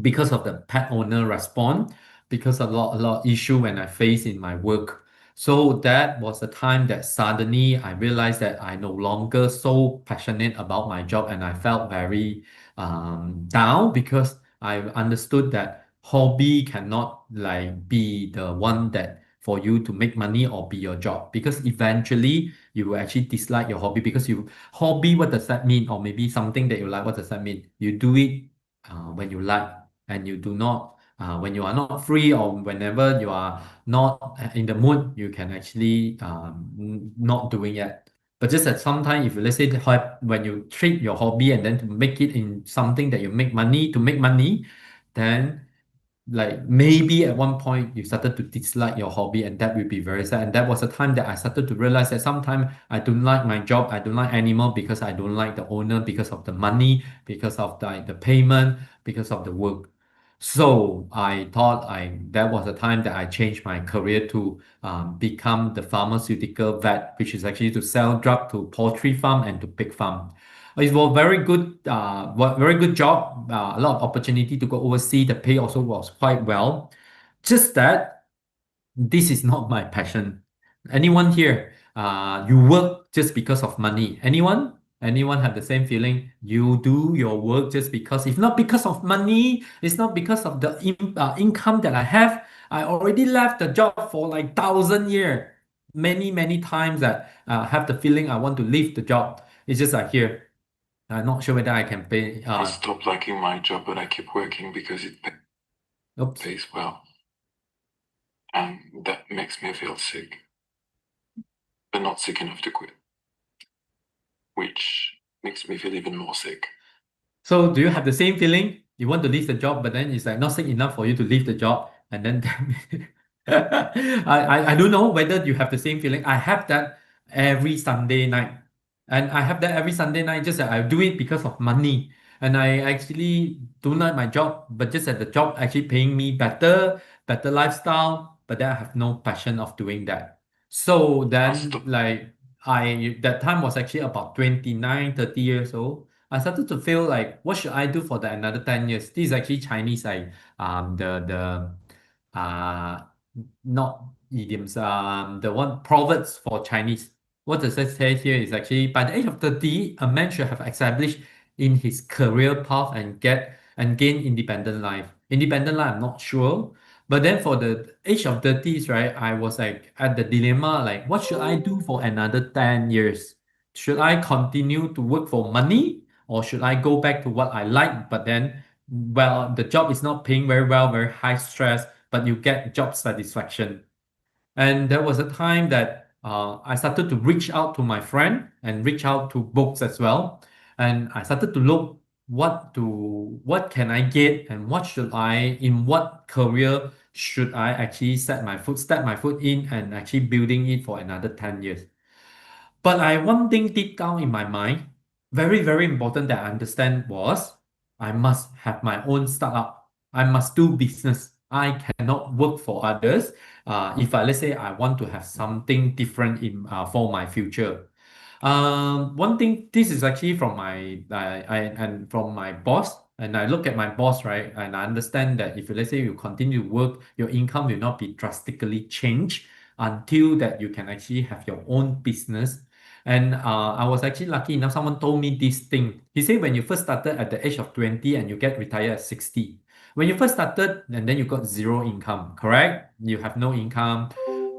because of the pet owner response, because a lot issue when I face in my work. So that was the time that suddenly I realized that I no longer so passionate about my job, and I felt very down, because I understood that hobby cannot like be the one that for you to make money or be your job, because eventually you will actually dislike your hobby. Because you hobby, what does that mean? Or maybe something that you like, what does that mean? You do it when you like, and you do not when you are not free, or whenever you are not in the mood, you can actually not doing it. But just at some time, if you let's say when you treat your hobby and then to make it in something that you make money to make money, then like maybe at one point you started to dislike your hobby, and that will be very sad. And that was the time that I started to realize that sometimes I don't like my job, I don't like anymore because I don't like the owner, because of the money, because of the payment, because of the work. So I thought I that was the time that I changed my career to become the pharmaceutical vet, which is actually to sell drug to poultry farm and to pig farm. It was very good job. A lot of opportunity to go overseas. The pay also was quite well. Just that this is not my passion. Anyone here? You work just because of money. Anyone? Anyone have the same feeling? You do your work just because, if not because of money, it's not because of the income that I have. I already left the job for like 1,000 years. Many times that have the feeling I want to leave the job. It's just like here. I'm not sure whether I can pay. I stopped liking my job, but I keep working because it Oops. pays well. And that makes me feel sick, but not sick enough to quit, which makes me feel even more sick. So do you have the same feeling? You want to leave the job, but then it's like not sick enough for you to leave the job, and then I don't know whether you have the same feeling. I have that every Sunday night, and I have that every Sunday night. Just that I do it because of money, and I actually don't like my job, but just that the job actually paying me better lifestyle, but then I have no passion of doing that. So then, like that time was actually about 29, 30 years old. I started to feel like, what should I do for the another 10 years? This is actually Chinese, like uh not idioms, the one proverbs for Chinese. What does it say here is actually by the age of 30, a man should have established in his career path and gain independent life. Independent life, I'm not sure. But then for the age of 30s, right, I was like at the dilemma, like, what should I do for another 10 years? Should I continue to work for money, or should I go back to what I like, but then, well, the job is not paying very well, very high stress, but you get job satisfaction. And there was a time that I started to reach out to my friend and reach out to books as well. And I started to look what can I get, and in what career should I actually step my foot in and actually building it for another 10 years. But one thing deep down in my mind, very important that I understand was I must have my own startup. I must do business. I cannot work for others. If let's say I want to have something different in for my future. One thing, this is actually from from my boss, and I look at my boss, right, and I understand that if let's say you continue to work, your income will not be drastically changed until that you can actually have your own business. And I was actually lucky enough. Someone told me this thing. He said when you first started at the age of 20 and you get retired at 60, when you first started and then you got zero income, correct? You have no income,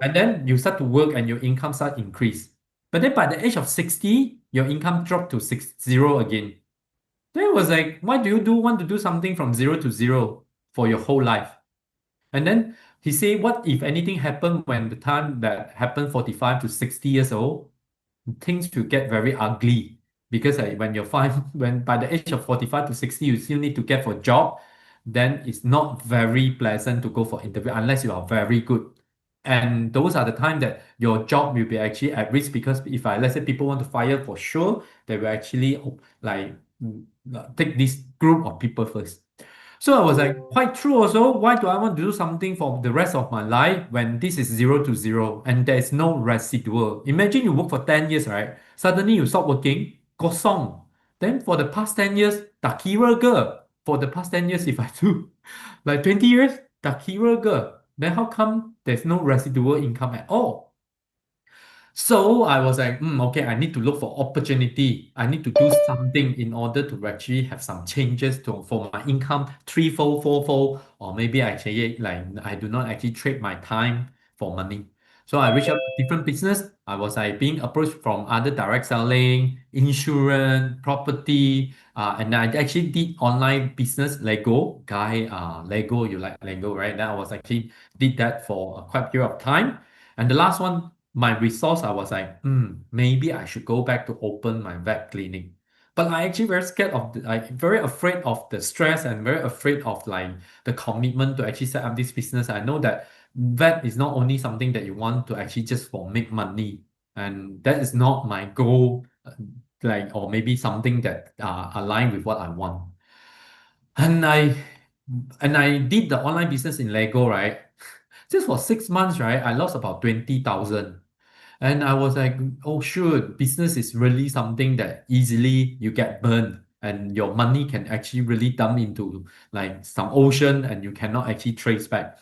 and then you start to work and your income start increase. But then by the age of 60, your income dropped to zero again. Then it was like, why do you want to do something from zero to zero for your whole life? And then he said, what if anything happened when the time that happened 45 to 60 years old? Things will get very ugly because when you're fine, when by the age of 45 to 60, you still need to get for a job, then it's not very pleasant to go for interview unless you are very good. And those are the time that your job will be actually at risk, because if let's say people want to fire for sure, they will actually like take this group of people first. So I was like, quite true also. Why do I want to do something for the rest of my life when this is zero to zero and there's no residual? Imagine you work for 10 years, right? Suddenly you stop working, kosong. Then for the past 10 years, tak kira ke? For the past 10 years, if I do like 20 years, tak kira ke? Then how come there's no residual income at all? So I was like, okay, I need to look for opportunity. I need to do something in order to actually have some changes for my income, threefold, fourfold, or maybe actually like I do not actually trade my time for money. So I reached out to different business. I was like being approached from other direct selling, insurance, property, and I actually did online business, Lego. Lego, you like Lego, right? Then I was actually did that for quite a period of time. And the last one, my resource, I was like, maybe I should go back to open my vet clinic. But I actually very scared of like very afraid of the stress and very afraid of like the commitment to actually set up this business. I know that that is not only something that you want to actually just for make money, and that is not my goal, like or maybe something that align with what I want. And I did the online business in Lego, right? Just for 6 months, right? I lost about 20,000. And I was like, oh, shoot, business is really something that easily you get burned and your money can actually really dump into like some ocean and you cannot actually trace back.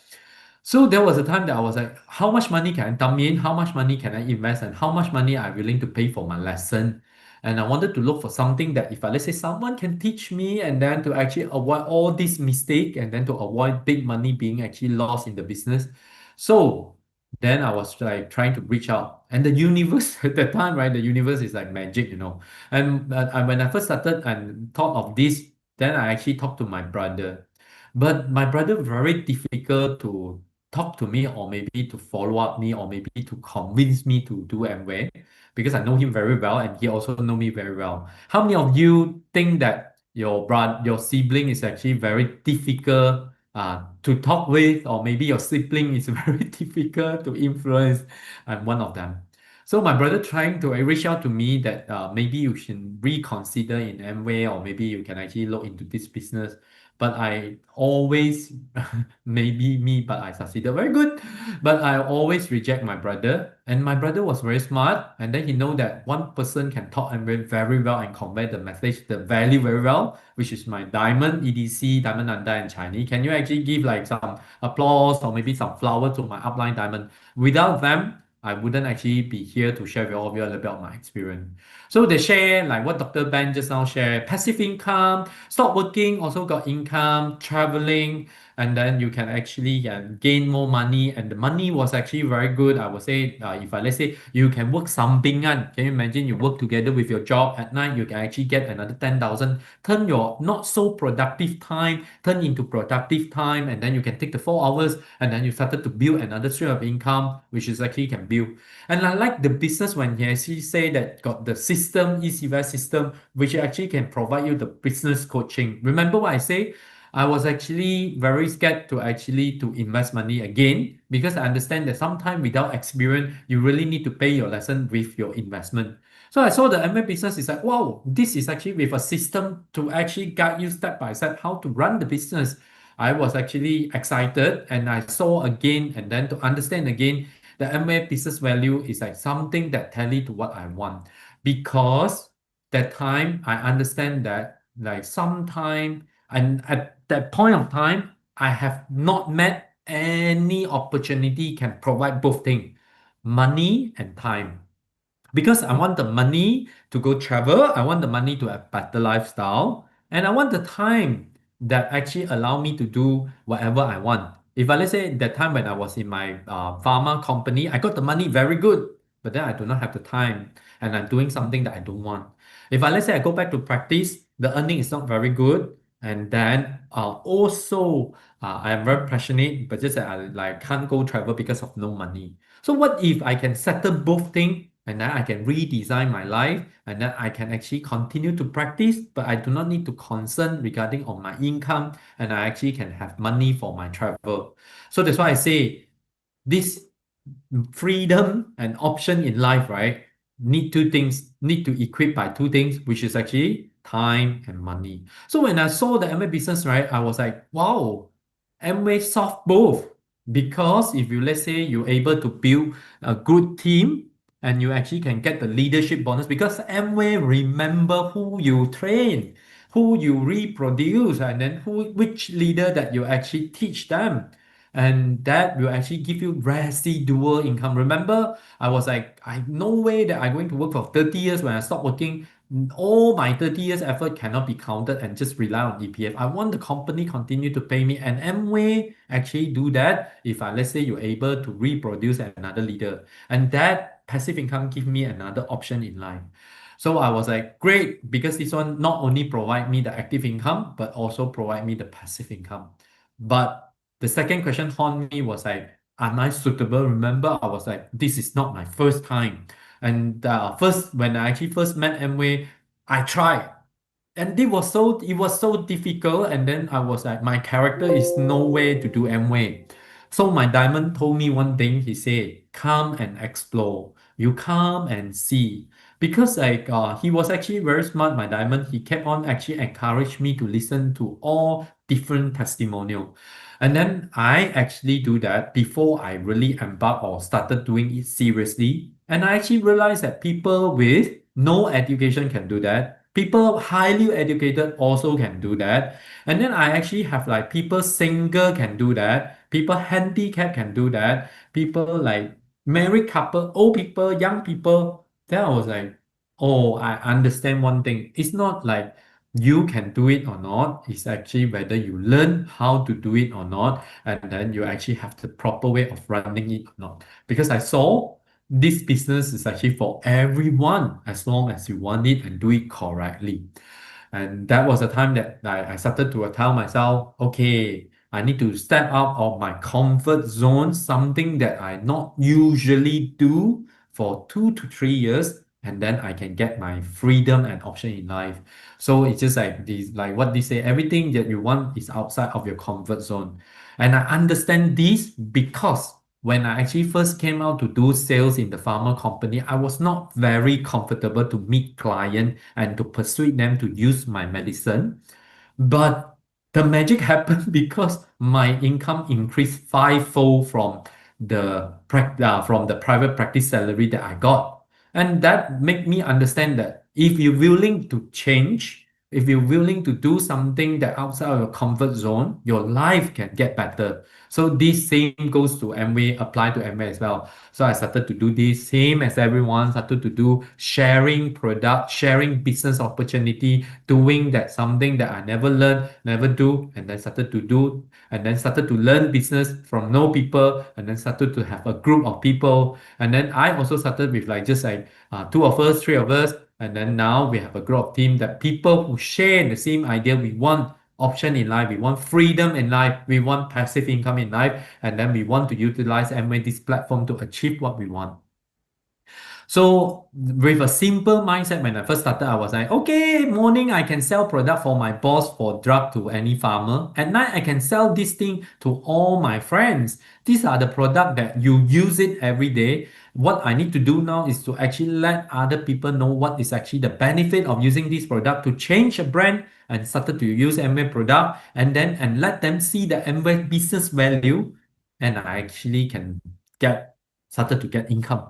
So there was a time that I was like, how much money can I dump in? How much money can I invest? And how much money I'm willing to pay for my lesson? And I wanted to look for something that if I, let's say someone can teach me and then to actually avoid all this mistake and then to avoid big money being actually lost in the business. So then I was like trying to reach out and the universe at that time, right? The universe is like magic, you know. And when I first started and thought of this, then I actually talked to my brother. But my brother very difficult to talk to me or maybe to follow up me or maybe to convince me to do Amway because I know him very well and he also know me very well. How many of you think that your sibling is actually very difficult to talk with, or maybe your sibling is very difficult to influence? I'm one of them. So my brother trying to reach out to me that maybe you should reconsider in Amway or maybe you can actually look into this business. But I always, maybe me, but I succeeded very good. But I always reject my brother. And my brother was very smart. And then he know that one person can talk and very well and convey the message, the value very well, which is my diamond, EDC, Diamond Nanda and Chinese. Can you actually give like some applause or maybe some flower to my upline diamond? Without them, I wouldn't actually be here to share with all of you a little bit of my experience. So they share like what Dr. Ben just now shared, passive income, stop working, also got income, traveling, and then you can actually gain more money. And the money was actually very good. I would say, if I let's say you can work sampingan, can you imagine you work together with your job at night, you can actually get another 10,000, turn your not so productive time, turn into productive time, and then you can take the 4 hours, and then you started to build another stream of income, which is actually can build. And I like the business when he actually say that got the system, ECVS system, which actually can provide you the business coaching. Remember what I say? I was actually very scared to actually to invest money again because I understand that sometimes without experience, you really need to pay your lesson with your investment. So I saw the MLM business is like, wow, this is actually with a system to actually guide you step by step how to run the business. I was actually excited and I saw again and then to understand again the MLM business value is like something that tally to what I want because that time I understand that like sometime and at that point of time I have not met any opportunity can provide both things, money and time. Because I want the money to go travel, I want the money to have better lifestyle, and I want the time that actually allow me to do whatever I want. If I let's say that time when I was in my pharma company, I got the money very good, but then I do not have the time, and I'm doing something that I don't want. If I let's say I go back to practice, the earning is not very good, and then also I am very passionate, but just that I like can't go travel because of no money. So what if I can settle both things and then I can redesign my life and then I can actually continue to practice, but I do not need to concern regarding on my income and I actually can have money for my travel. So that's why I say this freedom and option in life, right? Need two things, need to equip by two things, which is actually time and money. So when I saw the Amway business, right, I was like, wow, Amway solve both. Because if you let's say you're able to build a good team and you actually can get the leadership bonus because Amway remember who you train, who you reproduce, and then which leader that you actually teach them and that will actually give you residual income. Remember, I was like, I no way that I'm going to work for 30 years when I stop working. All my 30 years effort cannot be counted and just rely on EPF. I want the company continue to pay me and Amway actually do that if I let's say you're able to reproduce another leader. And that passive income give me another option in life. So I was like, great, because this one not only provide me the active income, but also provide me the passive income. But the second question haunted me was like, am I suitable? Remember, I was like, this is not my first time. And first, when I actually first met Amway, I tried. and it was so difficult. And then I was like, my character is no way to do Amway. So my diamond told me one thing. He said, "Come and explore. You come and see." Because like he was actually very smart. My diamond. He kept on actually encourage me to listen to all different testimonial. And then I actually do that before I really embark or started doing it seriously. And I actually realized that people with no education can do that. People highly educated also can do that. And then I actually have like people single can do that. People handicapped can do that. People like married couple, old people, young people. Then I was like, oh, I understand one thing. It's not like you can do it or not. It's actually whether you learn how to do it or not, and then you actually have the proper way of running it or not. Because I saw this business is actually for everyone as long as you want it and do it correctly. And that was the time that I started to tell myself, okay, I need to step out of my comfort zone, something that I not usually do for 2 to 3 years, and then I can get my freedom and option in life. So it's just like this, like what they say, everything that you want is outside of your comfort zone. And I understand this because when I actually first came out to do sales in the pharma company, I was not very comfortable to meet client and to persuade them to use my medicine. But the magic happened because my income increased fivefold from the private practice salary that I got. And that made me understand that if you're willing to change, if you're willing to do something that outside of your comfort zone, your life can get better. So this same goes to Amway, apply to Amway as well. So I started to do this same as everyone, started to do sharing product, sharing business opportunity, doing that something that I never learned, never do, and then started to do, and then started to learn business from no people, and then started to have a group of people. And then I also started with like just like two of us, three of us, and then now we have a group of team that people who share the same idea. We want option in life, we want freedom in life, we want passive income in life, and then we want to utilize Amway this platform to achieve what we want. So with a simple mindset, when I first started, I was like, okay, morning I can sell product for my boss for drug to any farmer. At night I can sell this thing to all my friends. These are the product that you use it every day. What I need to do now is to actually let other people know what is actually the benefit of using this product to change a brand and started to use Amway product and let them see the Amway business value, and I actually can get started to get income.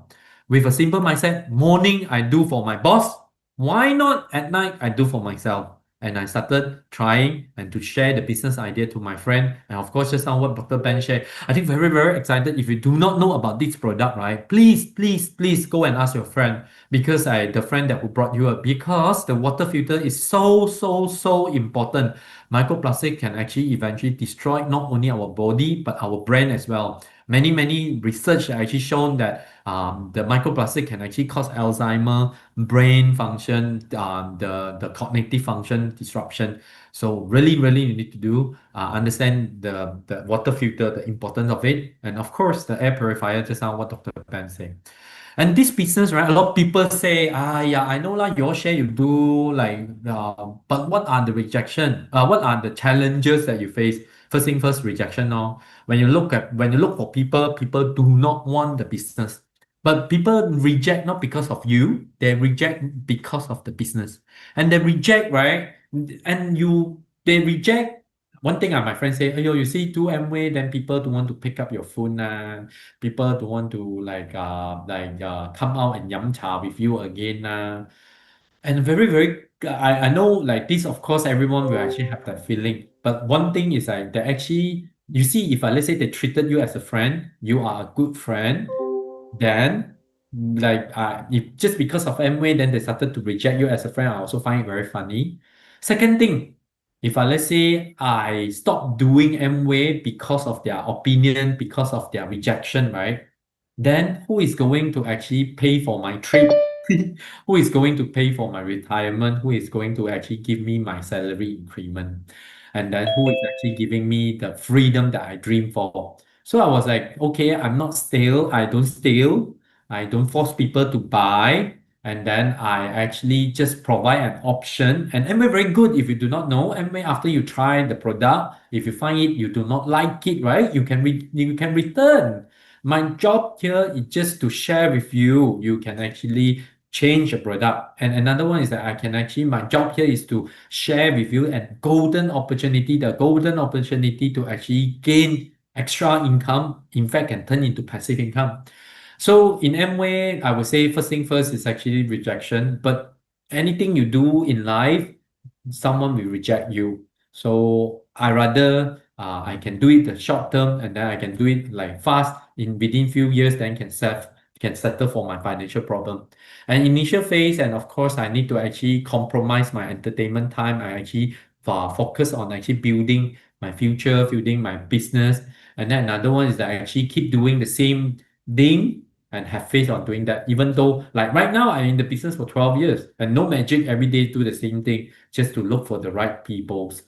With a simple mindset, morning I do for my boss. Why not at night I do for myself? And I started trying and to share the business idea to my friend. And of course, just now what Dr. Ben shared, I think very, very excited. If you do not know about this product, right? Please, please, please go and ask your friend because the friend that who brought you up, because the water filter is so, so, so important. Microplastic can actually eventually destroy not only our body, but our brain as well. Many research have actually shown that the microplastic can actually cause Alzheimer, brain function, the cognitive function disruption. So really you need to do understand the water filter, the importance of it, and of course the air purifier, just now what Dr. Ben said. And this business, right? A lot of people say, yeah, I know like your share you do like, but what are the rejection? What are the challenges that you face? First thing first, rejection now. When you look for people, people do not want the business. But people reject not because of you, they reject because of the business. And they reject, right? They reject. One thing my friend say, you see, do Amway, then people don't want to pick up your phone. People don't want to come out and yum cha with you again. And very, I know like this, of course, everyone will actually have that feeling. But one thing is like that actually, you see, if let's say they treated you as a friend, you are a good friend, then if just because of Amway, then they started to reject you as a friend, I also find it very funny. Second thing, if let's say I stop doing Amway because of their opinion, because of their rejection, right? Then who is going to actually pay for my trip? Who is going to pay for my retirement? Who is going to actually give me my salary increment? And then who is actually giving me the freedom that I dream for? So I was like, okay, I'm not stale. I don't steal. I don't force people to buy. And then I actually just provide an option. And Amway very good. If you do not know Amway, after you try the product, if you find it you do not like it, right, you can return. My job here is just to share with you. You can actually change the product. And another one is that I can actually, my job here is to share with you a the golden opportunity to actually gain extra income, in fact, can turn into passive income. So in Amway, I would say first thing first is actually rejection. But anything you do in life, someone will reject you. So I rather I can do it the short term, and then I can do it like fast in within few years, then can settle for my financial problem. And initial phase, and of course, I need to actually compromise my entertainment time. I actually focus on actually building my future, building my business. And then another one is that I actually keep doing the same thing and have faith on doing that. Even though, like right now, I'm in the business for 12 years and no magic every day do the same thing just to look for the right peoples.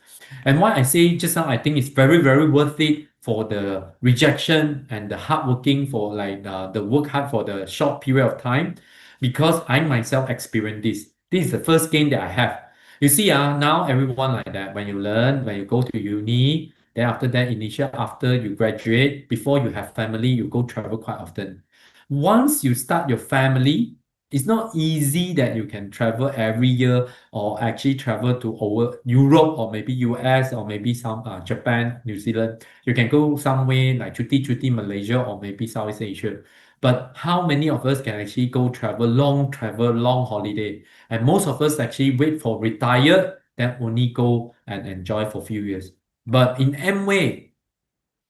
And what I say just now, I think it's very, very worth it for the rejection and the hard working for like the work hard for the short period of time, because I myself experienced this. This is the first gain that I have. You see, now everyone like that. When you learn, when you go to uni, then after that, initial after you graduate, before you have family, you go travel quite often. Once you start your family, it's not easy that you can travel every year or actually travel to over Europe or maybe US or maybe some Japan, New Zealand. You can go somewhere like Chuti Malaysia or maybe Southeast Asia. But how many of us can actually go travel, long holiday? And most of us actually wait for retired, then only go and enjoy for a few years. But in Amway,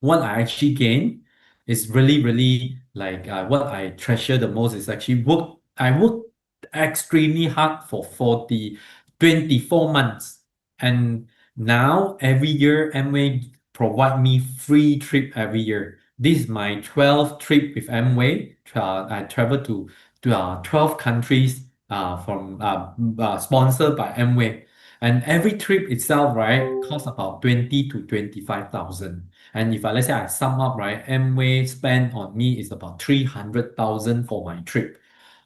what I actually gain is really, really like what I treasure the most is actually work. I work extremely hard for 24 months. And now every year, Amway provide me free trip every year. This is my 12th trip with Amway. I travel to 12 countries from sponsored by Amway. And every trip itself, right, costs about 20 to 25,000. And if let's say I sum up, right, Amway spend on me is about 300,000 for my trip.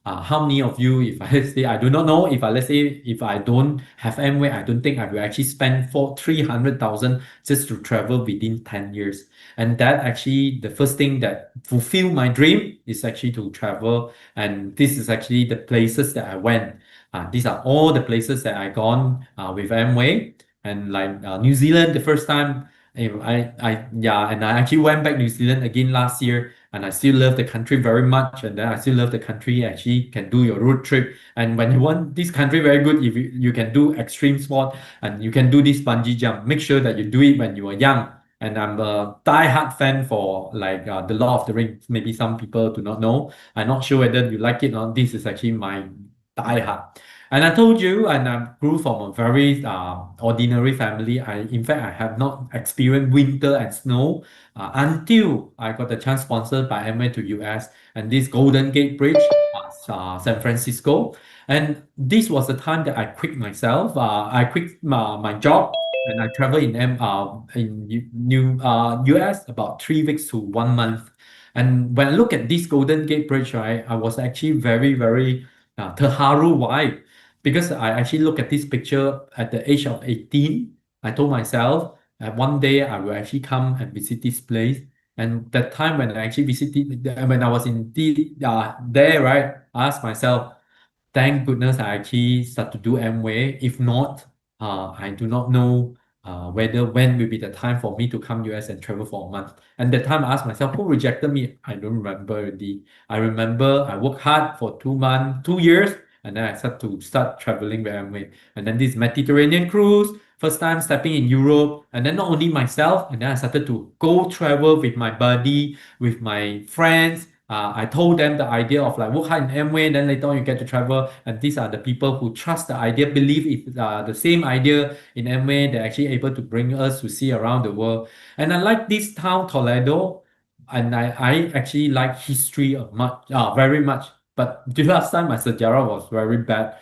How many of you, if I say, I do not know, if I let's say, if I don't have Amway, I don't think I will actually spend for 300,000 just to travel within 10 years. And that actually, the first thing that fulfill my dream is actually to travel. And this is actually the places that I went. These are all the places that I gone with Amway. And like New Zealand, the first time, and I actually went back New Zealand again last year, and I still love the country very much. And then I still love the country. Actually, can do your road trip. And when you want this country very good, if you can do extreme sport and you can do this bungee jump, make sure that you do it when you are young. And I'm a die-hard fan for like the Lord of the Rings. Maybe some people do not know. I'm not sure whether you like it or not. This is actually my die-hard. And I told you, and I grew from a very ordinary family. In fact, I have not experienced winter and snow until I got the chance sponsored by Amway to US and this Golden Gate Bridge, San Francisco. And this was the time that I quit myself. I quit my job and I traveled in US about 3 weeks to 1 month. And when I look at this Golden Gate Bridge, right, I was actually very, very terharu. Why? Because I actually look at this picture at the age of 18. I told myself that one day I will actually come and visit this place. And that time when I actually visited, when I was there, right, I asked myself, thank goodness I actually start to do Amway. If not, I do not know whether when will be the time for me to come US and travel for a month. And that time I asked myself, who rejected me? I don't remember already. I remember I worked hard for 2 months, 2 years, and then I start traveling with Amway. And then this Mediterranean cruise, first time stepping in Europe, and then not only myself, and then I started to go travel with my buddy, with my friends. I told them the idea of like work hard in Amway, then later on you get to travel, and these are the people who trust the idea, believe it's the same idea in Amway. They're actually able to bring us to see around the world. And I like this town, Toledo, and I actually like history very much. But the last time my sejarah was very bad.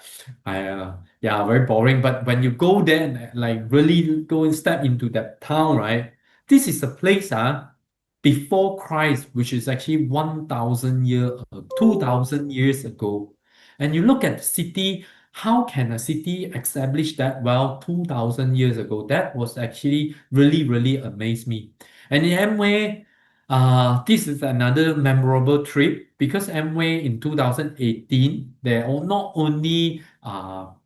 Very boring. But when you go there and like really go and step into that town, right? This is a place before Christ, which is actually 1,000 years, 2,000 years ago. And you look at the city, how can a city establish that well 2,000 years ago? That was actually really, really amazed me. And in Amway, this is another memorable trip because Amway in 2018, they not only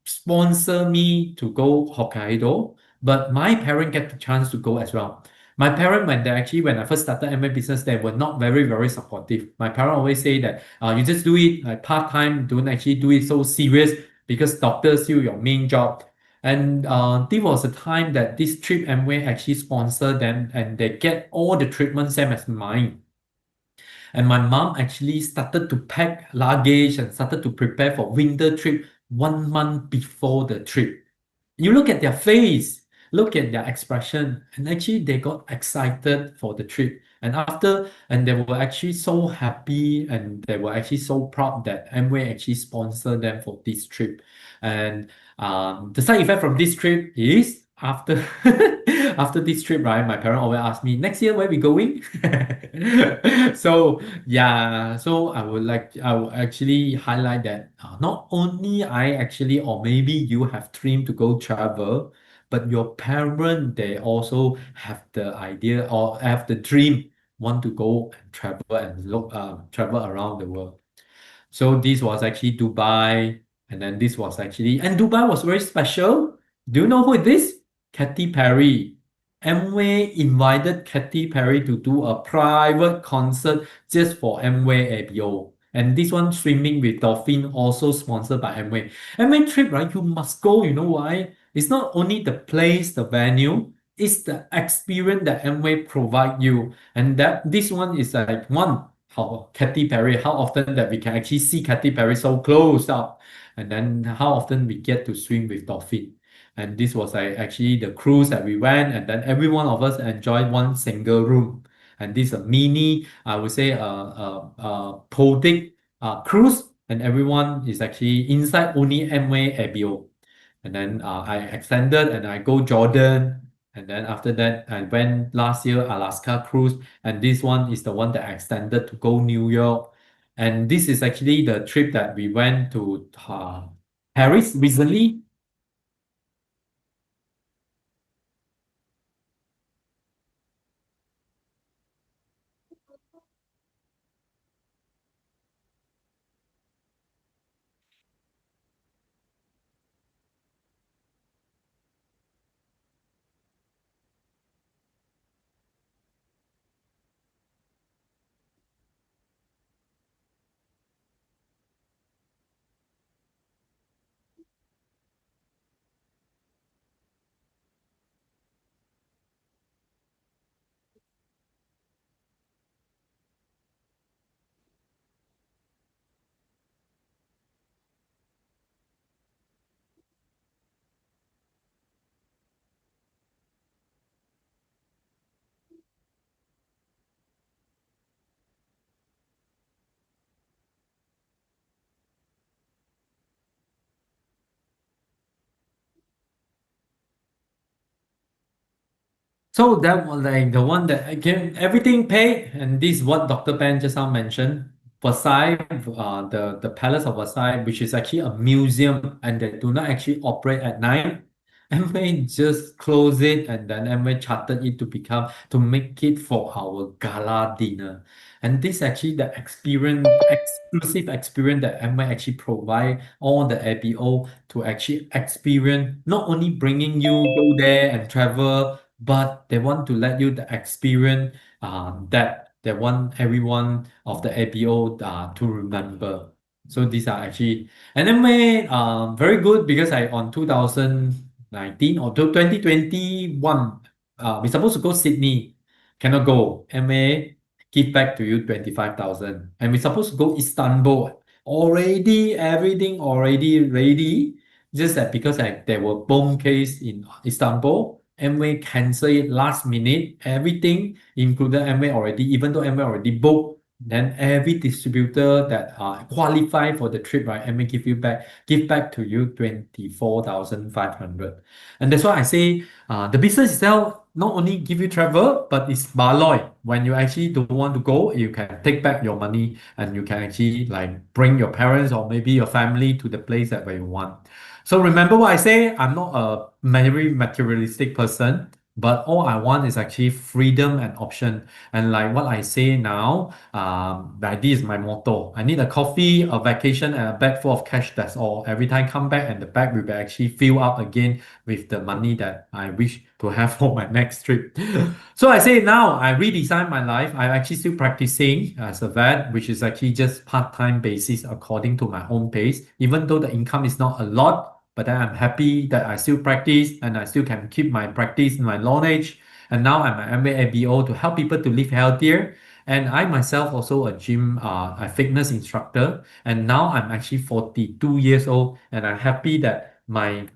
sponsor me to go Hokkaido, but my parent get the chance to go as well. My parents, when I first started MA business, they were not very, very supportive. My parents always say that you just do it like part-time, don't actually do it so serious because doctor still your main job. And this was a time that this trip Amway actually sponsored them and they get all the treatment same as mine. And my mom actually started to pack luggage and started to prepare for winter trip 1 month before the trip. You look at their face, look at their expression, and actually they got excited for the trip. And they were actually so happy and they were actually so proud that Amway actually sponsored them for this trip. And the side effect from this trip is after after this trip, right? My parents always ask me, next year where we going? So yeah, so I will actually highlight that not only I actually, or maybe you have dream to go travel, but your parent, they also have the idea or have the dream, want to go and travel around the world. So this was actually Dubai, and then this was actually, and Dubai was very special. Do you know who it is? Katy Perry. Amway invited Katy Perry to do a private concert just for Amway ABO. And this one, Swimming with Dolphin, also sponsored by Amway. Amway trip, right? You must go. You know why? It's not only the place, the venue, it's the experience that Amway provide you. And that this one is like one, how Katy Perry, how often that we can actually see Katy Perry so close up, and then how often we get to swim with dolphin. And this was actually the cruise that we went, and then every one of us enjoyed one single room. And this is a mini, I would say, Podic cruise, and everyone is actually inside only Amway ABO. And then I extended and I go Jordan. And then after that, I went last year Alaska cruise, and this one is the one that I extended to go New York. And this is actually the trip that we went to Paris recently. So that was like the one that again everything paid, and this is what Dr. Ben just now mentioned. Versailles, the Palace of Versailles, which is actually a museum, and they do not actually operate at night. Amway just closed it, and then Amway chartered it to make it for our gala dinner. And this actually the exclusive experience that Amway actually provide all the ABO to actually experience, not only bringing you go there and travel, but they want to let you the experience that they want everyone of the ABO to remember. So these are actually, and then very good because I on 2019 or 2021 we're supposed to go Sydney, cannot go. MA give back to you 25,000, and we're supposed to go Istanbul, already everything already ready, just that because there were bomb case in Istanbul, Amway cancel it last minute. Everything included Amway already, even though Amway already booked then every distributor that qualify for the trip, right, and may give back to you 24,500. And that's why I say the business itself not only give you travel, but it's baloi. When you actually don't want to go, you can take back your money and you can actually like bring your parents or maybe your family to the place that where you want. So remember what I say, I'm not a very materialistic person, but all I want is actually freedom and option. And like what I say now, like this is my motto. I need a coffee, a vacation, and a bag full of cash. That's all. Every time I come back, and the bag will be actually fill up again with the money that I wish to have for my next trip. So I say now I redesign my life. I'm actually still practicing as a vet, which is actually just part-time basis according to my own pace. Even though the income is not a lot, but then I'm happy that I still practice and I still can keep my practice, my knowledge. And now I'm an MABO to help people to live healthier. And I myself also a gym, a fitness instructor. And now I'm actually 42 years old, and I'm happy that my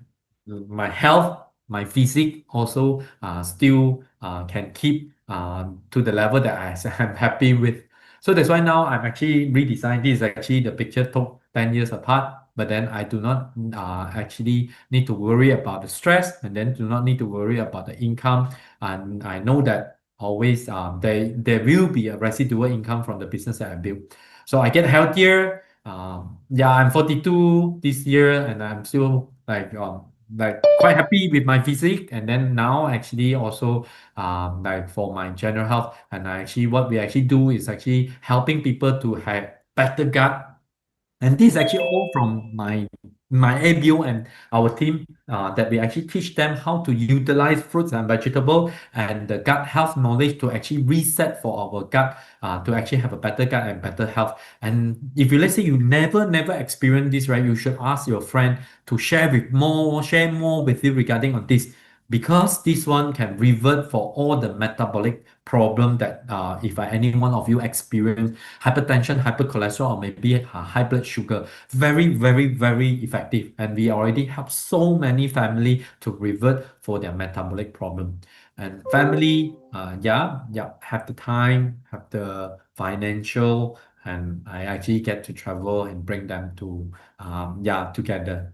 health, my physique also still can keep to the level that I'm happy with. So that's why now I'm actually redesigned. This is actually the picture took 10 years apart, but then I do not actually need to worry about the stress, and then do not need to worry about the income. And I know that always there will be a residual income from the business that I built. So I get healthier. Yeah, I'm 42 this year, and I'm still like quite happy with my physique. And then now actually also like for my general health, and I actually what we actually do is actually helping people to have better gut. And this is actually all from my ABO and our team that we actually teach them how to utilize fruits and vegetables and the gut health knowledge to actually reset for our gut to actually have a better gut and better health. And if you let's say you never experience this, right, you should ask your friend to share more with you regarding on this, because this one can revert for all the metabolic problem that if any one of you experience hypertension, hypercholesterol, or maybe high blood sugar. Very effective. And we already help so many family to revert for their metabolic problem. And family, have the time, have the financial, and I actually get to travel and bring them to, together.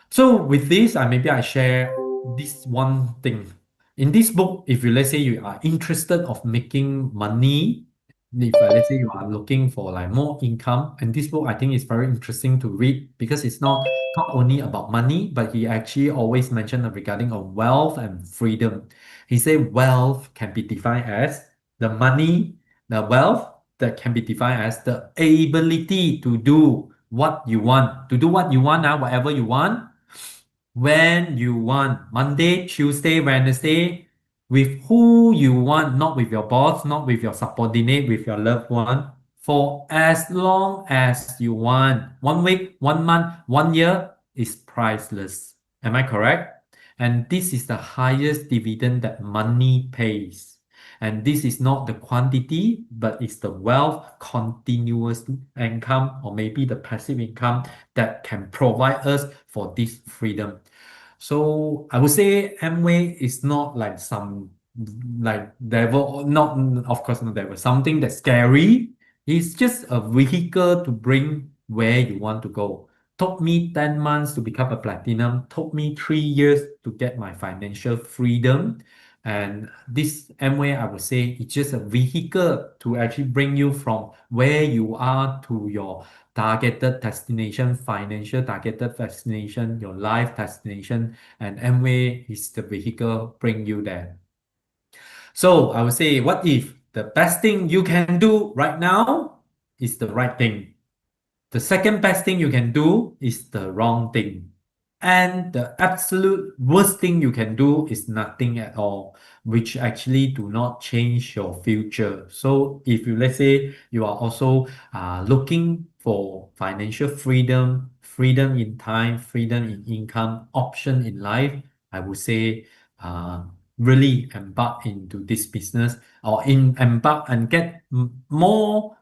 So with this, maybe I share this one thing. In this book, if you let's say you are interested of making money, if let's say you are looking for like more income, and this book I think is very interesting to read because it's not only about money, but he actually always mentioned regarding of wealth and freedom. He said wealth can be defined as the money, the wealth that can be defined as the ability to do what you want, whatever you want, when you want, Monday, Tuesday, Wednesday, with who you want, not with your boss, not with your subordinate, with your loved one, for as long as you want. 1 week, 1 month, 1 year is priceless. Am I correct? And this is the highest dividend that money pays. And this is not the quantity, but it's the wealth, continuous income, or maybe the passive income that can provide us for this freedom. So I would say Amway is not like some like devil, not of course not devil, something that's scary. It's just a vehicle to bring where you want to go. Took me 10 months to become a platinum, took me 3 years to get my financial freedom. And this Amway, I would say, it's just a vehicle to actually bring you from where you are to your targeted destination, financial targeted destination, your life destination, and Amway is the vehicle bring you there. So I would say, what if the best thing you can do right now is the right thing? The second best thing you can do is the wrong thing. And the absolute worst thing you can do is nothing at all, which actually do not change your future. So if you, let's say, you are also looking for financial freedom, freedom in time, freedom in income, option in life, I would say uh, really embark into this business, or embark and get more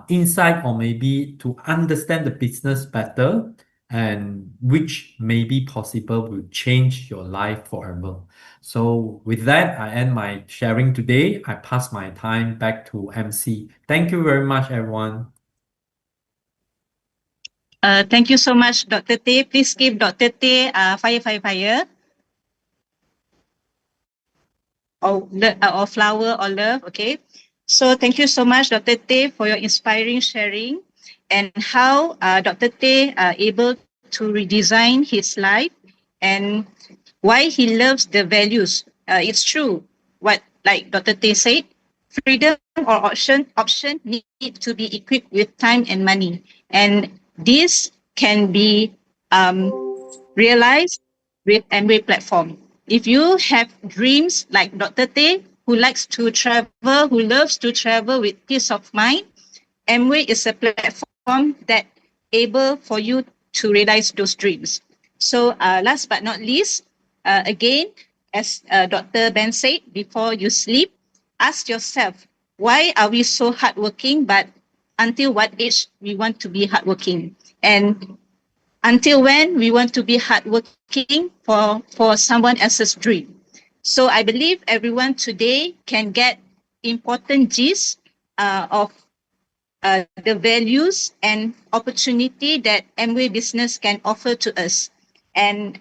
insight, or maybe to understand the business better. and which may be possible will change your life forever. So with that, I end my sharing today. I pass my time back to MC. Thank you very much, everyone. Thank you so much, Dr. Teh. Please give Dr. Teh fire, fire, fire. Or flower or love, okay? So thank you so much, Dr. Teh, for your inspiring sharing and how Dr. Teh able to redesign his life and why he loves the values. It's true what like Dr. Teh said, freedom or option need to be equipped with time and money, and this can be realized with Amway platform. If you have dreams like Dr. Teh, who likes to travel, who loves to travel with peace of mind, Amway is a platform that able for you to realize those dreams. So last but not least, again, as Dr. Ben said, before you sleep, ask yourself, why are we so hardworking, but until what age we want to be hardworking? And until when we want to be hardworking for someone else's dream. So I believe everyone today can get important gist of the values and opportunity that Amway Business can offer to us, and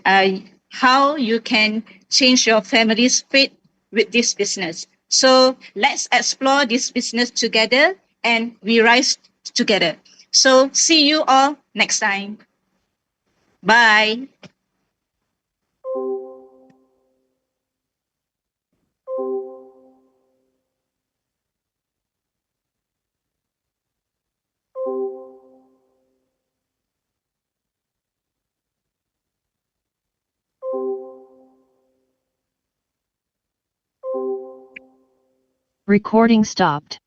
how you can change your family's fate with this business. So let's explore this business together and we rise together. So see you all next time. Bye. Recording stopped.